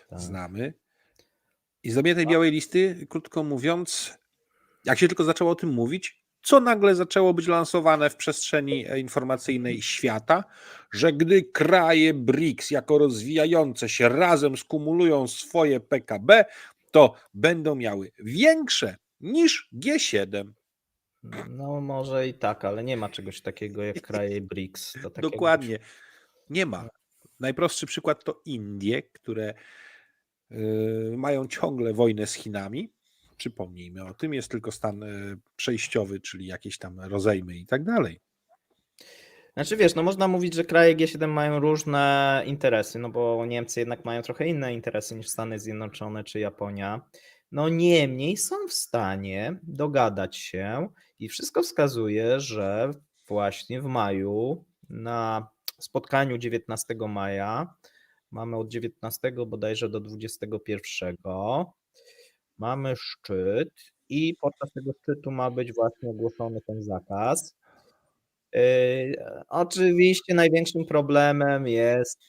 Speaker 2: Tak.
Speaker 1: Znamy. I zrobienie tej białej listy, krótko mówiąc, jak się tylko zaczęło o tym mówić, co nagle zaczęło być lansowane w przestrzeni informacyjnej świata, że gdy kraje BRICS jako rozwijające się razem skumulują swoje PKB, to będą miały większe niż G7.
Speaker 2: No może i tak, ale nie ma czegoś takiego jak kraje BRICS. To tak
Speaker 1: Dokładnie. Nie ma. Najprostszy przykład to Indie, które mają ciągle wojnę z Chinami. Przypomnijmy o tym, jest tylko stan przejściowy, czyli jakieś tam rozejmy i tak dalej.
Speaker 2: Znaczy wiesz, no można mówić, że kraje G7 mają różne interesy, no bo Niemcy jednak mają trochę inne interesy niż Stany Zjednoczone czy Japonia. No niemniej są w stanie dogadać się i wszystko wskazuje, że właśnie w maju na spotkaniu 19 maja, mamy od 19 bodajże do 21, mamy szczyt i podczas tego szczytu ma być właśnie ogłoszony ten zakaz. Oczywiście największym problemem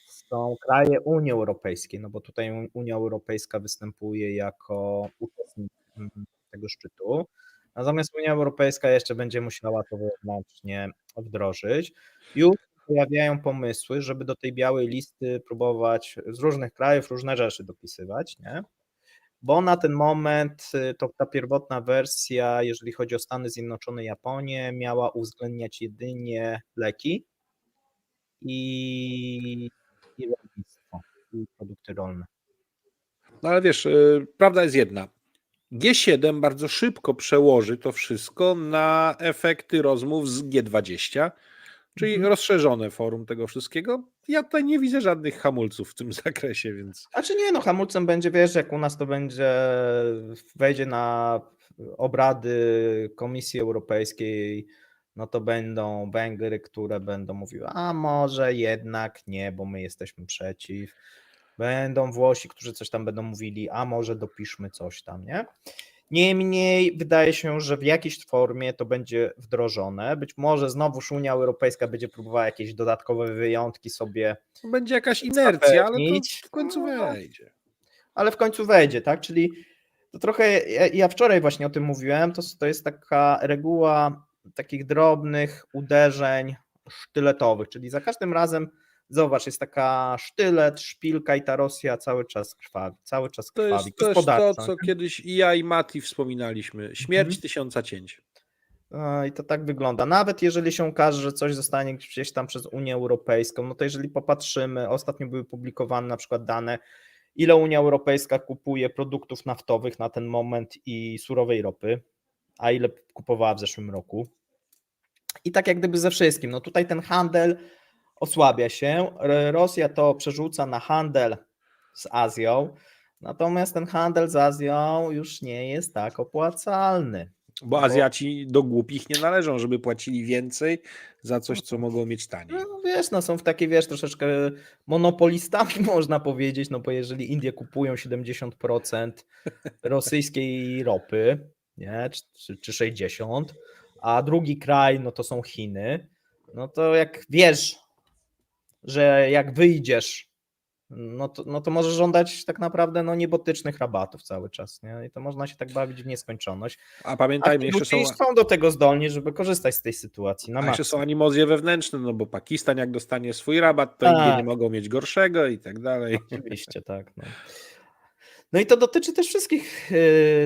Speaker 2: są kraje Unii Europejskiej, no bo tutaj Unia Europejska występuje jako uczestnik tego szczytu. Natomiast Unia Europejska jeszcze będzie musiała to wewnętrznie wdrożyć. Już pojawiają pomysły, żeby do tej białej listy próbować z różnych krajów różne rzeczy dopisywać, nie? Bo na ten moment to ta pierwotna wersja, jeżeli chodzi o Stany Zjednoczone i Japonię, miała uwzględniać jedynie leki i rolnictwo, i produkty rolne.
Speaker 1: No ale wiesz, prawda jest jedna. G7 bardzo szybko przełoży to wszystko na efekty rozmów z G20, czyli
Speaker 2: Mhm.
Speaker 1: rozszerzone forum tego wszystkiego. Ja tutaj nie widzę żadnych hamulców w tym zakresie, więc
Speaker 2: Znaczy nie, no hamulcem będzie, wiesz, jak u nas to będzie, wejdzie na obrady Komisji Europejskiej, no to będą Węgry, które będą mówiły, a może jednak nie, bo my jesteśmy przeciw. Będą Włosi, którzy coś tam będą mówili, a może dopiszmy coś tam, nie? Niemniej wydaje się, że w jakiejś formie to będzie wdrożone. Być może znowuż Unia Europejska będzie próbowała jakieś dodatkowe wyjątki sobie
Speaker 1: będzie jakaś inercja, ale to
Speaker 2: zapewnić.
Speaker 1: w końcu wejdzie.
Speaker 2: Ale w końcu wejdzie, tak? Czyli to trochę, ja wczoraj właśnie o tym mówiłem, to jest taka reguła takich drobnych uderzeń sztyletowych, czyli za każdym razem, zobacz, jest taka sztylet, szpilka i ta Rosja cały czas krwawi,
Speaker 1: To jest też to,
Speaker 2: gospodarczo.
Speaker 1: co kiedyś i ja, i Mati wspominaliśmy. Śmierć tysiąca cięć.
Speaker 2: I to tak wygląda. Nawet jeżeli się okaże, że coś zostanie gdzieś tam przez Unię Europejską, no to jeżeli popatrzymy, ostatnio były publikowane na przykład dane, ile Unia Europejska kupuje produktów naftowych na ten moment i surowej ropy, a ile kupowała w zeszłym roku. I tak jak gdyby ze wszystkim, no tutaj ten handel osłabia się, Rosja to przerzuca na handel z Azją, natomiast ten handel z Azją już nie jest tak opłacalny.
Speaker 1: Bo Azjaci do głupich nie należą, żeby płacili więcej za coś, co mogą mieć taniej.
Speaker 2: No wiesz, no są w takie, wiesz, troszeczkę monopolistami można powiedzieć, no bo jeżeli Indie kupują 70% rosyjskiej ropy, nie, czy 60%, a drugi kraj, no to są Chiny, no to jak wiesz, że jak wyjdziesz, no to możesz żądać tak naprawdę no niebotycznych rabatów cały czas, nie? I to można się tak bawić w nieskończoność.
Speaker 1: A
Speaker 2: A
Speaker 1: pamiętajmy,
Speaker 2: ci
Speaker 1: jeszcze
Speaker 2: ludzie są do tego zdolni, żeby korzystać z tej sytuacji na
Speaker 1: a jeszcze są
Speaker 2: maksa.
Speaker 1: animozje wewnętrzne, no bo Pakistan jak dostanie swój rabat, to Indie nie mogą mieć gorszego i tak dalej.
Speaker 2: Oczywiście, tak. No i to dotyczy też wszystkich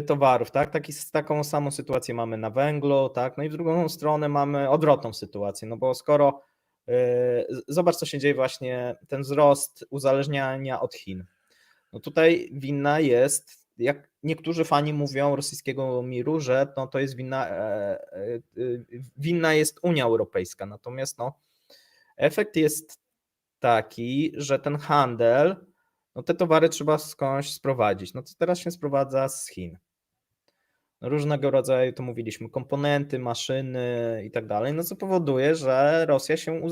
Speaker 2: towarów, tak? Taką samą sytuację mamy na węglu, tak? No i w drugą stronę mamy odwrotną sytuację, no bo skoro zobacz, co się dzieje właśnie, ten wzrost uzależniania od Chin. No tutaj winna jest, jak niektórzy fani mówią rosyjskiego miru, że no to jest winna jest Unia Europejska, natomiast no efekt jest taki, że ten handel, no te towary trzeba skądś sprowadzić. No to teraz się sprowadza z Chin. No różnego rodzaju, to mówiliśmy, komponenty, maszyny i tak dalej, no co powoduje, że Rosja się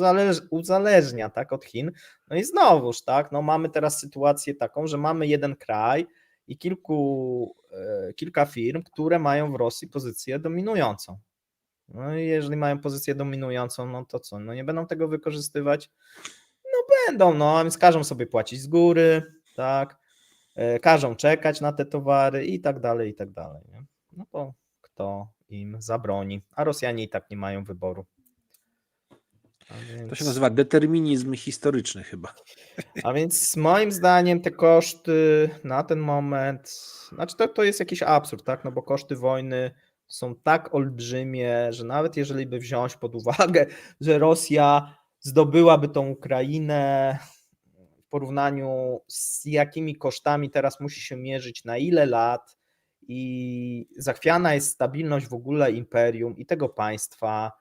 Speaker 2: uzależnia tak, od Chin. No i znowuż, tak, no mamy teraz sytuację taką, że mamy jeden kraj i kilka firm, które mają w Rosji pozycję dominującą. No i jeżeli mają pozycję dominującą, no to co? No nie będą tego wykorzystywać? Będą, no, a więc każą sobie płacić z góry, tak, każą czekać na te towary i tak dalej, i tak dalej. Nie? No to kto im zabroni? A Rosjanie i tak nie mają wyboru.
Speaker 1: To się nazywa determinizm historyczny chyba.
Speaker 2: A więc moim zdaniem te koszty na ten moment, znaczy to jest jakiś absurd, tak, no bo koszty wojny są tak olbrzymie, że nawet jeżeli by wziąć pod uwagę, że Rosja zdobyłaby tą Ukrainę, w porównaniu z jakimi kosztami teraz musi się mierzyć, na ile lat i zachwiana jest stabilność w ogóle imperium i tego państwa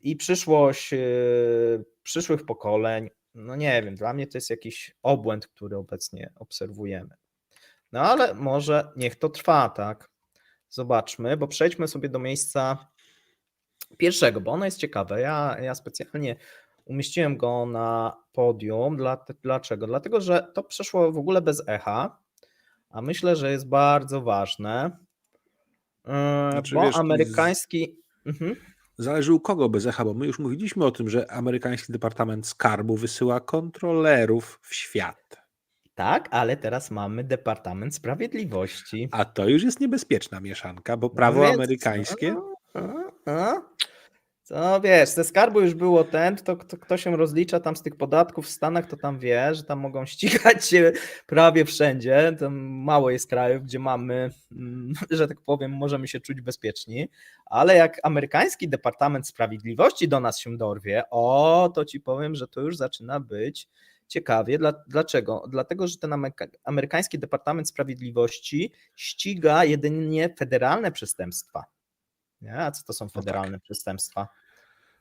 Speaker 2: i przyszłość przyszłych pokoleń, no nie wiem, dla mnie to jest jakiś obłęd, który obecnie obserwujemy. No ale może niech to trwa, tak? Zobaczmy, bo przejdźmy sobie do miejsca pierwszego, bo ono jest ciekawe. Ja specjalnie umieściłem go na podium. Dlaczego? Dlatego, że to przeszło w ogóle bez echa, a myślę, że jest bardzo ważne,
Speaker 1: Znaczy,
Speaker 2: bo
Speaker 1: wiesz,
Speaker 2: amerykański...
Speaker 1: zależy u kogo bez echa, bo my już mówiliśmy o tym, że amerykański Departament Skarbu wysyła kontrolerów w świat.
Speaker 2: Tak, ale teraz mamy Departament Sprawiedliwości.
Speaker 1: A to już jest niebezpieczna mieszanka, bo prawo
Speaker 2: Więc,
Speaker 1: amerykańskie...
Speaker 2: Co wiesz, ze skarbu już było to kto się rozlicza tam z tych podatków w Stanach, to tam wie, że tam mogą ścigać się prawie wszędzie. Tam mało jest krajów, gdzie mamy, że tak powiem, możemy się czuć bezpieczni, ale jak amerykański Departament Sprawiedliwości do nas się dorwie, to ci powiem, że to już zaczyna być ciekawie. Dlaczego? Dlatego, że ten amerykański Departament Sprawiedliwości ściga jedynie federalne przestępstwa. Nie? A co to są federalne przestępstwa?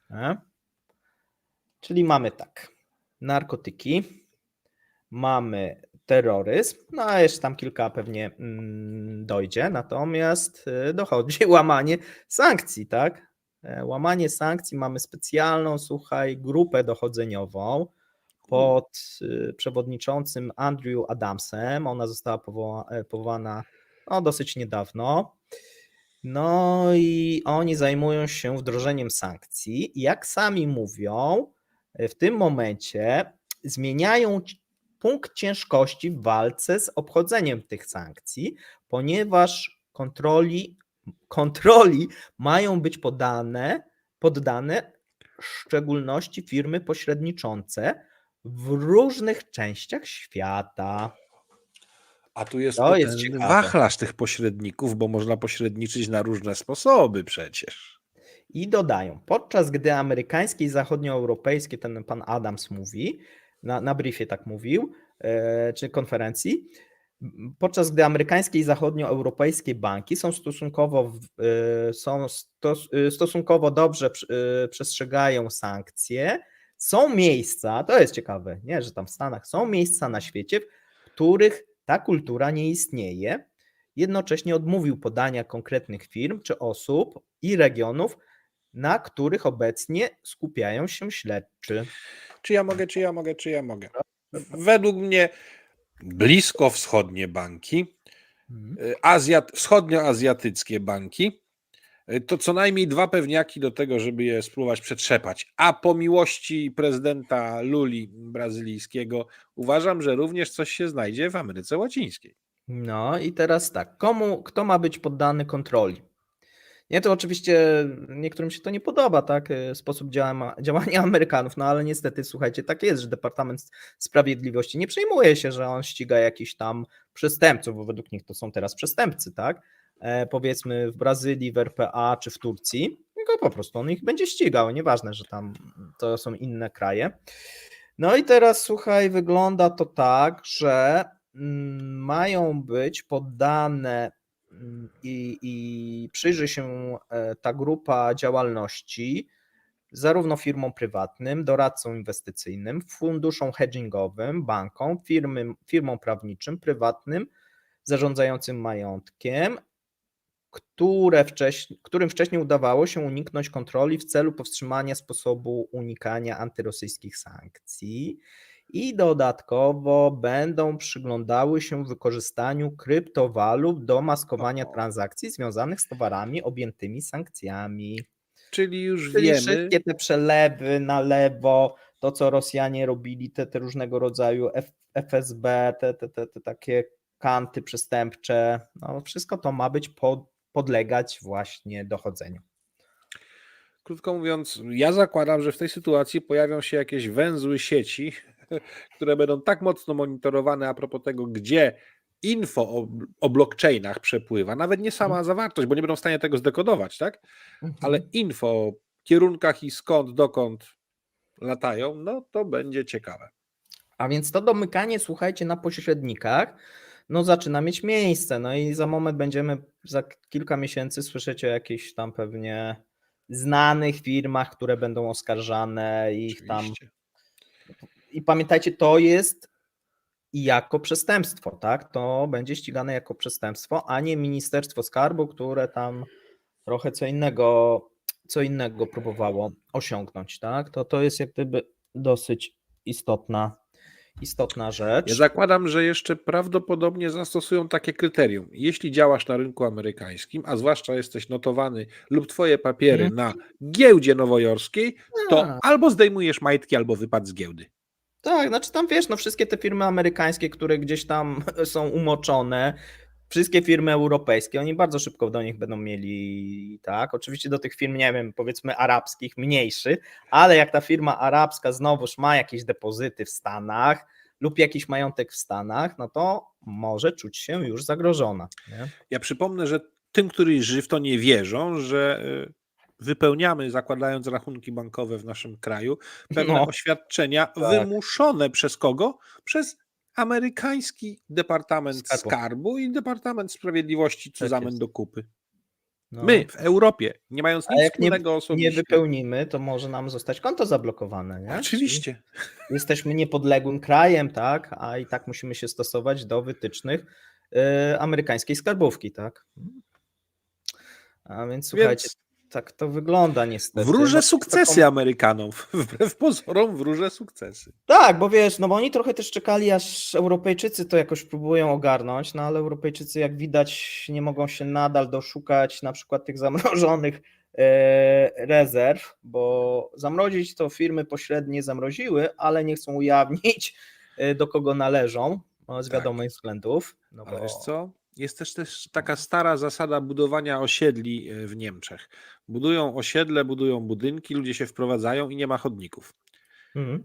Speaker 2: Nie? Czyli mamy tak, narkotyki, mamy terroryzm, no a jeszcze tam kilka pewnie dojdzie, natomiast dochodzi łamanie sankcji, tak? Łamanie sankcji, mamy specjalną, słuchaj, grupę dochodzeniową pod przewodniczącym Andrew Adamsem, ona została powołana dosyć niedawno. No i oni zajmują się wdrożeniem sankcji. Jak sami mówią, w tym momencie zmieniają punkt ciężkości w walce z obchodzeniem tych sankcji, ponieważ kontroli mają być poddane w szczególności firmy pośredniczące w różnych częściach świata.
Speaker 1: A tu jest
Speaker 2: To jest
Speaker 1: potężny
Speaker 2: ciekawe.
Speaker 1: wachlarz tych pośredników, bo można pośredniczyć na różne sposoby przecież.
Speaker 2: I dodają, podczas gdy amerykańskie i zachodnioeuropejskie, ten pan Adams mówi, na briefie tak mówił, czy konferencji, podczas gdy amerykańskie i zachodnioeuropejskie banki są stosunkowo dobrze przestrzegają sankcje, są miejsca, to jest ciekawe, nie, że tam w Stanach są miejsca na świecie, w których ta kultura nie istnieje. Jednocześnie odmówił podania konkretnych firm czy osób i regionów, na których obecnie skupiają się śledczy.
Speaker 1: Czy ja mogę? Według mnie bliskowschodnie banki, wschodnioazjatyckie banki, to co najmniej 2 pewniaki do tego, żeby je spróbować przetrzepać. A po miłości prezydenta Luli brazylijskiego uważam, że również coś się znajdzie w Ameryce Łacińskiej.
Speaker 2: No i teraz tak, kto ma być poddany kontroli? Nie, to oczywiście niektórym się to nie podoba, tak, sposób działania Amerykanów, no ale niestety, słuchajcie, tak jest, że Departament Sprawiedliwości nie przejmuje się, że on ściga jakichś tam przestępców, bo według nich to są teraz przestępcy, tak, powiedzmy w Brazylii, w RPA czy w Turcji, tylko po prostu on ich będzie ścigał, nieważne, że tam to są inne kraje. No i teraz, słuchaj, wygląda to tak, że mają być poddane i przyjrzy się ta grupa działalności zarówno firmom prywatnym, doradcom inwestycyjnym, funduszom hedgingowym, bankom, firmom prawniczym, prywatnym, zarządzającym majątkiem, którym wcześniej udawało się uniknąć kontroli w celu powstrzymania sposobu unikania antyrosyjskich sankcji. I dodatkowo będą przyglądały się wykorzystaniu kryptowalut do maskowania transakcji związanych z towarami objętymi sankcjami.
Speaker 1: Czyli już
Speaker 2: Czyli
Speaker 1: wiemy,
Speaker 2: wszystkie te przelewy na lewo, to co Rosjanie robili, te różnego rodzaju FSB, te takie kanty przestępcze, no wszystko to ma być podlegać właśnie dochodzeniu.
Speaker 1: krótko mówiąc, ja zakładam, że w tej sytuacji pojawią się jakieś węzły sieci, które będą tak mocno monitorowane a propos tego, gdzie info o blockchainach przepływa, nawet nie sama zawartość, bo nie będą w stanie tego zdekodować, tak? Ale info o kierunkach i skąd, dokąd latają, no to będzie ciekawe.
Speaker 2: A więc to domykanie, słuchajcie, na pośrednikach, no zaczyna mieć miejsce, no i za moment będziemy, za kilka miesięcy słyszeć o jakichś tam pewnie znanych firmach, które będą oskarżane i ich tam.
Speaker 1: Oczywiście.
Speaker 2: I pamiętajcie, to jest jako przestępstwo, tak? To będzie ścigane jako przestępstwo, a nie Ministerstwo Skarbu, które tam trochę co innego próbowało osiągnąć, tak? To jest jak gdyby dosyć istotna rzecz.
Speaker 1: Ja zakładam, że jeszcze prawdopodobnie zastosują takie kryterium. Jeśli działasz na rynku amerykańskim, a zwłaszcza jesteś notowany lub twoje papiery na giełdzie nowojorskiej, to albo zdejmujesz majtki, albo wypad z giełdy.
Speaker 2: Tak, znaczy tam wiesz, no wszystkie te firmy amerykańskie, które gdzieś tam są umoczone, wszystkie firmy europejskie, oni bardzo szybko do nich będą mieli, tak, oczywiście do tych firm, nie wiem, powiedzmy arabskich, mniejszy, ale jak ta firma arabska znowuż ma jakieś depozyty w Stanach lub jakiś majątek w Stanach, no to może czuć się już zagrożona. Nie?
Speaker 1: Ja przypomnę, że tym, którzy w to nie wierzą, że wypełniamy, zakładając rachunki bankowe w naszym kraju, pewne
Speaker 2: No,
Speaker 1: oświadczenia
Speaker 2: tak.
Speaker 1: wymuszone przez kogo? Przez amerykański Departament
Speaker 2: Skarbu.
Speaker 1: Skarbu i Departament Sprawiedliwości
Speaker 2: Tak
Speaker 1: cuzamen
Speaker 2: jest.
Speaker 1: do kupy. My
Speaker 2: No.
Speaker 1: w Europie, nie mając
Speaker 2: A
Speaker 1: nic
Speaker 2: jak
Speaker 1: wspólnego
Speaker 2: nie
Speaker 1: osobiście.
Speaker 2: wypełnimy, to może nam zostać konto zablokowane, nie? Czyli
Speaker 1: Oczywiście.
Speaker 2: jesteśmy niepodległym krajem, tak? A i tak musimy się stosować do wytycznych amerykańskiej skarbówki, tak? A więc słuchajcie,
Speaker 1: Więc
Speaker 2: tak to wygląda niestety.
Speaker 1: wróżę
Speaker 2: No,
Speaker 1: sukcesy
Speaker 2: taką,
Speaker 1: Amerykanom. Wbrew pozorom wróżę sukcesy.
Speaker 2: tak, bo wiesz, no bo oni trochę też czekali, aż Europejczycy to jakoś próbują ogarnąć, no ale Europejczycy, jak widać, nie mogą się nadal doszukać na przykład tych zamrożonych rezerw, bo zamrozić to firmy pośrednie zamroziły, ale nie chcą ujawnić, do kogo należą, no, z
Speaker 1: Tak.
Speaker 2: wiadomych względów. No
Speaker 1: Ale wiesz
Speaker 2: bo
Speaker 1: co? Jest też taka stara zasada budowania osiedli w Niemczech. Budują osiedle, budują budynki, ludzie się wprowadzają i nie ma chodników.
Speaker 2: Mhm.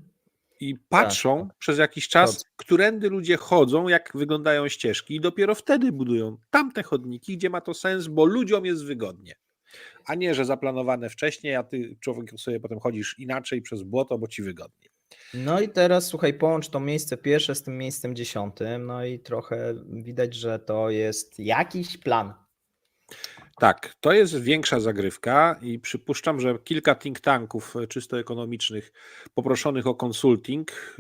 Speaker 1: I
Speaker 2: Tak,
Speaker 1: patrzą
Speaker 2: tak.
Speaker 1: przez jakiś
Speaker 2: Zgodzę.
Speaker 1: czas, którędy ludzie chodzą, jak wyglądają ścieżki, i dopiero wtedy budują tamte chodniki, gdzie ma to sens, bo ludziom jest wygodnie. A nie, że zaplanowane wcześniej, a ty człowiek sobie potem chodzisz inaczej przez błoto, bo ci wygodnie.
Speaker 2: No i teraz słuchaj, połącz to miejsce pierwsze z tym miejscem 10, no i trochę widać, że to jest jakiś plan.
Speaker 1: Tak, to jest większa zagrywka i przypuszczam, że kilka think tanków czysto ekonomicznych poproszonych o konsulting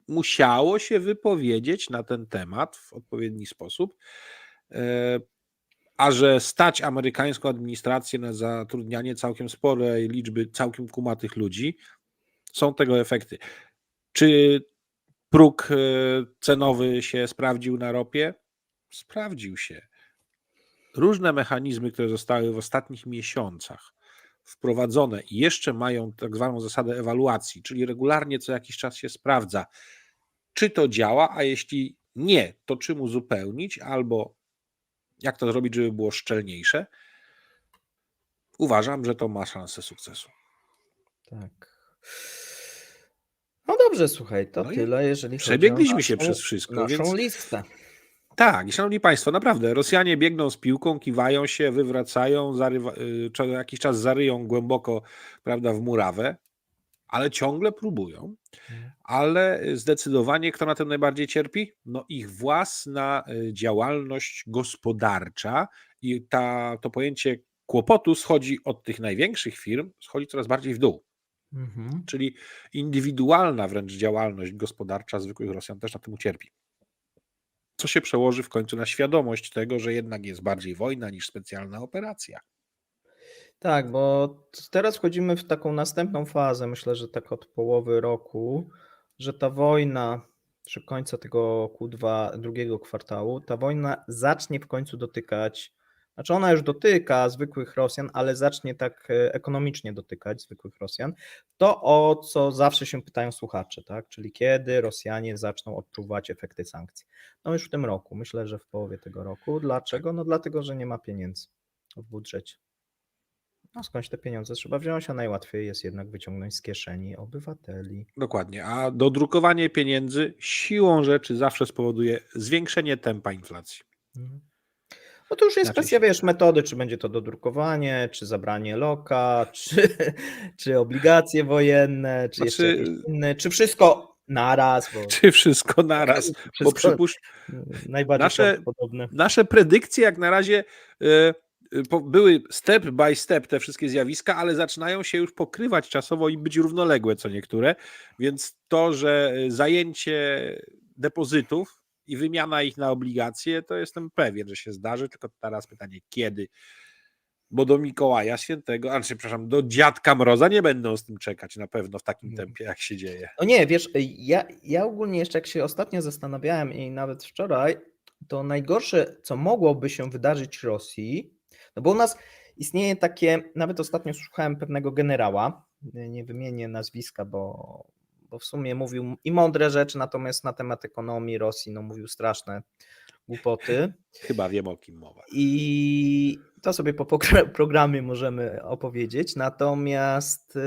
Speaker 1: musiało się wypowiedzieć na ten temat w odpowiedni sposób, a że stać amerykańską administrację na zatrudnianie całkiem sporej liczby całkiem kumatych ludzi, są tego efekty. Czy próg cenowy się sprawdził na ropie? Sprawdził się. Różne mechanizmy, które zostały w ostatnich miesiącach wprowadzone i jeszcze mają tak zwaną zasadę ewaluacji, czyli regularnie co jakiś czas się sprawdza, czy to działa, a jeśli nie, to czym uzupełnić, albo jak to zrobić, żeby było szczelniejsze. Uważam, że to ma szansę sukcesu.
Speaker 2: Tak. No dobrze, słuchaj, to
Speaker 1: No i
Speaker 2: tyle, jeżeli chodzi o
Speaker 1: przebiegliśmy się przez wszystko,
Speaker 2: naszą
Speaker 1: więc
Speaker 2: listę.
Speaker 1: tak, i szanowni państwo, naprawdę, Rosjanie biegną z piłką, kiwają się, wywracają, co jakiś czas zaryją głęboko, prawda, w murawę, ale ciągle próbują. Ale zdecydowanie kto na tym najbardziej cierpi? No ich własna działalność gospodarcza i to pojęcie kłopotu schodzi od tych największych firm, schodzi coraz bardziej w dół.
Speaker 2: Mhm.
Speaker 1: Czyli indywidualna wręcz działalność gospodarcza zwykłych Rosjan też na tym ucierpi. Co się przełoży w końcu na świadomość tego, że jednak jest bardziej wojna niż specjalna operacja.
Speaker 2: Tak, bo teraz wchodzimy w taką następną fazę, myślę, że tak od połowy roku, że ta wojna, czy końca tego Q2, drugiego kwartału, ta wojna zacznie w końcu dotykać, znaczy ona już dotyka zwykłych Rosjan, ale zacznie tak ekonomicznie dotykać zwykłych Rosjan. To, o co zawsze się pytają słuchacze, tak? Czyli kiedy Rosjanie zaczną odczuwać efekty sankcji. No już w tym roku, myślę, że w połowie tego roku. Dlaczego? No dlatego, że nie ma pieniędzy w budżecie. No skądś te pieniądze trzeba wziąć, a najłatwiej jest jednak wyciągnąć z kieszeni obywateli.
Speaker 1: Dokładnie, a dodrukowanie pieniędzy siłą rzeczy zawsze spowoduje zwiększenie tempa inflacji.
Speaker 2: Mhm. No to już jest
Speaker 1: Inaczej
Speaker 2: kwestia,
Speaker 1: się
Speaker 2: wiesz, metody, czy będzie to dodrukowanie, czy zabranie loka, czy obligacje wojenne, czy jeszcze
Speaker 1: Znaczy,
Speaker 2: jakieś inne, czy wszystko naraz, bo
Speaker 1: czy wszystko naraz, bo
Speaker 2: wszystko najbardziej
Speaker 1: nasze,
Speaker 2: prawdopodobne.
Speaker 1: nasze predykcje jak na razie były step by step te wszystkie zjawiska, ale zaczynają się już pokrywać czasowo i być równoległe co niektóre, więc to, że zajęcie depozytów i wymiana ich na obligacje, to jestem pewien, że się zdarzy, tylko teraz pytanie kiedy, bo do Mikołaja Świętego, przepraszam, do Dziadka Mroza nie będą z tym czekać na pewno w takim tempie, jak się dzieje.
Speaker 2: No nie, wiesz, ja ogólnie jeszcze jak się ostatnio zastanawiałem i nawet wczoraj, to najgorsze, co mogłoby się wydarzyć Rosji, no bo u nas istnieje takie, nawet ostatnio słuchałem pewnego generała, nie wymienię nazwiska, bo w sumie mówił i mądre rzeczy, natomiast na temat ekonomii Rosji no mówił straszne głupoty.
Speaker 1: Chyba wiem, o kim mowa.
Speaker 2: I to sobie po programie możemy opowiedzieć. Natomiast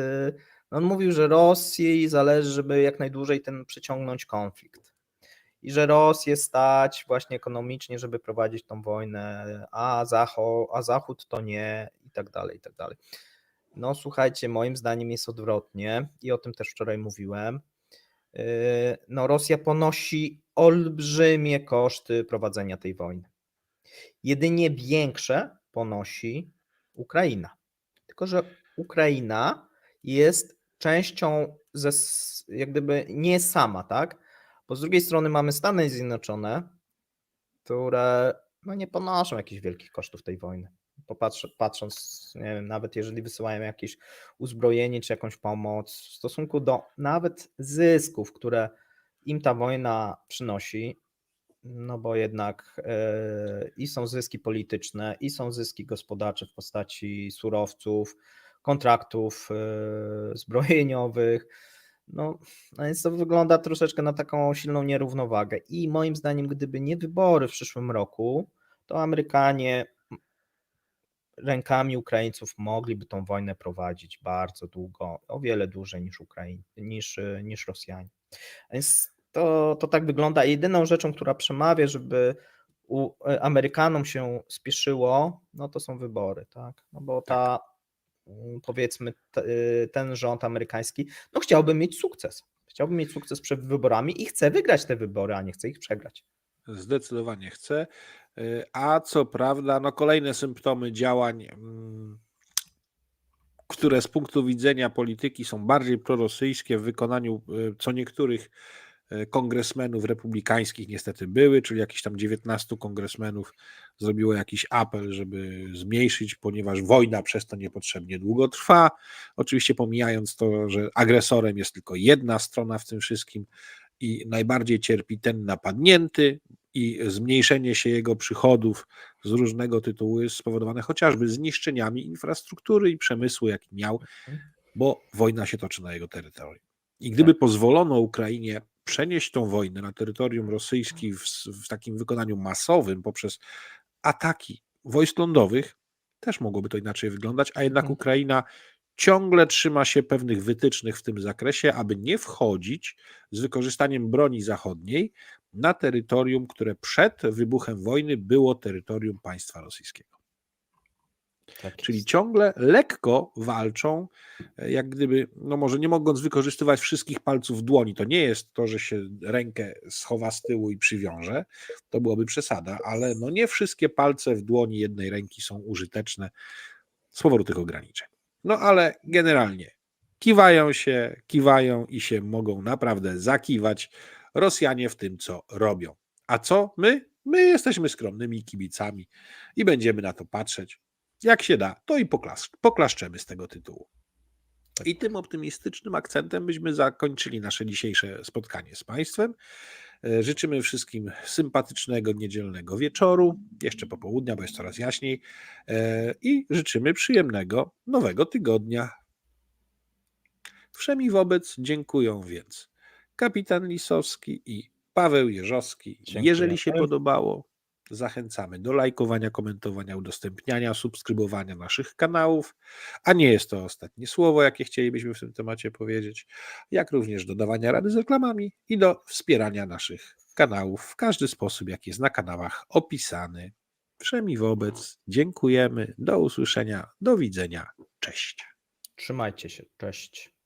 Speaker 2: on mówił, że Rosji zależy, żeby jak najdłużej ten przeciągnąć konflikt. I że Rosję stać właśnie ekonomicznie, żeby prowadzić tą wojnę, a Zachód to nie i tak dalej, i tak dalej. No słuchajcie, moim zdaniem jest odwrotnie i o tym też wczoraj mówiłem. No Rosja ponosi olbrzymie koszty prowadzenia tej wojny. Jedynie większe ponosi Ukraina. Tylko że Ukraina jest częścią jak gdyby nie sama, tak? Bo z drugiej strony mamy Stany Zjednoczone, które no nie ponoszą jakichś wielkich kosztów tej wojny. Patrząc, nie wiem, nawet jeżeli wysyłają jakieś uzbrojenie czy jakąś pomoc, w stosunku do nawet zysków, które im ta wojna przynosi, no bo jednak i są zyski polityczne, i są zyski gospodarcze w postaci surowców, kontraktów zbrojeniowych. No więc to wygląda troszeczkę na taką silną nierównowagę. I moim zdaniem, gdyby nie wybory w przyszłym roku, to Amerykanie rękami Ukraińców mogliby tą wojnę prowadzić bardzo długo, o wiele dłużej niż Rosjanie. Więc to tak wygląda. Jedyną rzeczą, która przemawia, żeby Amerykanom się spieszyło, no to są wybory, tak? No bo powiedzmy ten rząd amerykański, no chciałby mieć sukces. Chciałby mieć sukces przed wyborami i chce wygrać te wybory, a nie chce ich przegrać.
Speaker 1: Zdecydowanie chce. A co prawda, no kolejne symptomy działań, które z punktu widzenia polityki są bardziej prorosyjskie w wykonaniu co niektórych kongresmenów republikańskich niestety były, czyli jakieś tam 19 kongresmenów zrobiło jakiś apel, żeby zmniejszyć, ponieważ wojna przez to niepotrzebnie długo trwa. Oczywiście pomijając to, że agresorem jest tylko jedna strona w tym wszystkim i najbardziej cierpi ten napadnięty i zmniejszenie się jego przychodów z różnego tytułu jest spowodowane chociażby zniszczeniami infrastruktury i przemysłu, jaki miał, bo wojna się toczy na jego terytorium. I gdyby pozwolono Ukrainie przenieść tą wojnę na terytorium rosyjskie w takim wykonaniu masowym poprzez ataki wojsk lądowych, też mogłoby to inaczej wyglądać, a jednak Ukraina ciągle trzyma się pewnych wytycznych w tym zakresie, aby nie wchodzić z wykorzystaniem broni zachodniej na terytorium, które przed wybuchem wojny było terytorium państwa rosyjskiego. Czyli ciągle lekko walczą, jak gdyby, no może nie mogąc wykorzystywać wszystkich palców dłoni. To nie jest to, że się rękę schowa z tyłu i przywiąże, to byłoby przesada, ale no nie wszystkie palce w dłoni jednej ręki są użyteczne z powodu tych ograniczeń. No ale generalnie kiwają i się mogą naprawdę zakiwać Rosjanie w tym, co robią. A co my? My jesteśmy skromnymi kibicami i będziemy na to patrzeć. Jak się da, to i poklaszczemy z tego tytułu. I tym optymistycznym akcentem byśmy zakończyli nasze dzisiejsze spotkanie z Państwem. Życzymy wszystkim sympatycznego niedzielnego wieczoru, jeszcze popołudnia, bo jest coraz jaśniej, i życzymy przyjemnego nowego tygodnia. Wszemi wobec dziękuję więc kapitan Lisowski i Paweł Jeżowski. Jeżeli się podobało, zachęcamy do lajkowania, komentowania, udostępniania, subskrybowania naszych kanałów, a nie jest to ostatnie słowo, jakie chcielibyśmy w tym temacie powiedzieć, jak również do dawania rady z reklamami i do wspierania naszych kanałów w każdy sposób, jaki jest na kanałach opisany. Wszemi wobec dziękujemy, do usłyszenia, do widzenia, cześć.
Speaker 2: Trzymajcie się, cześć.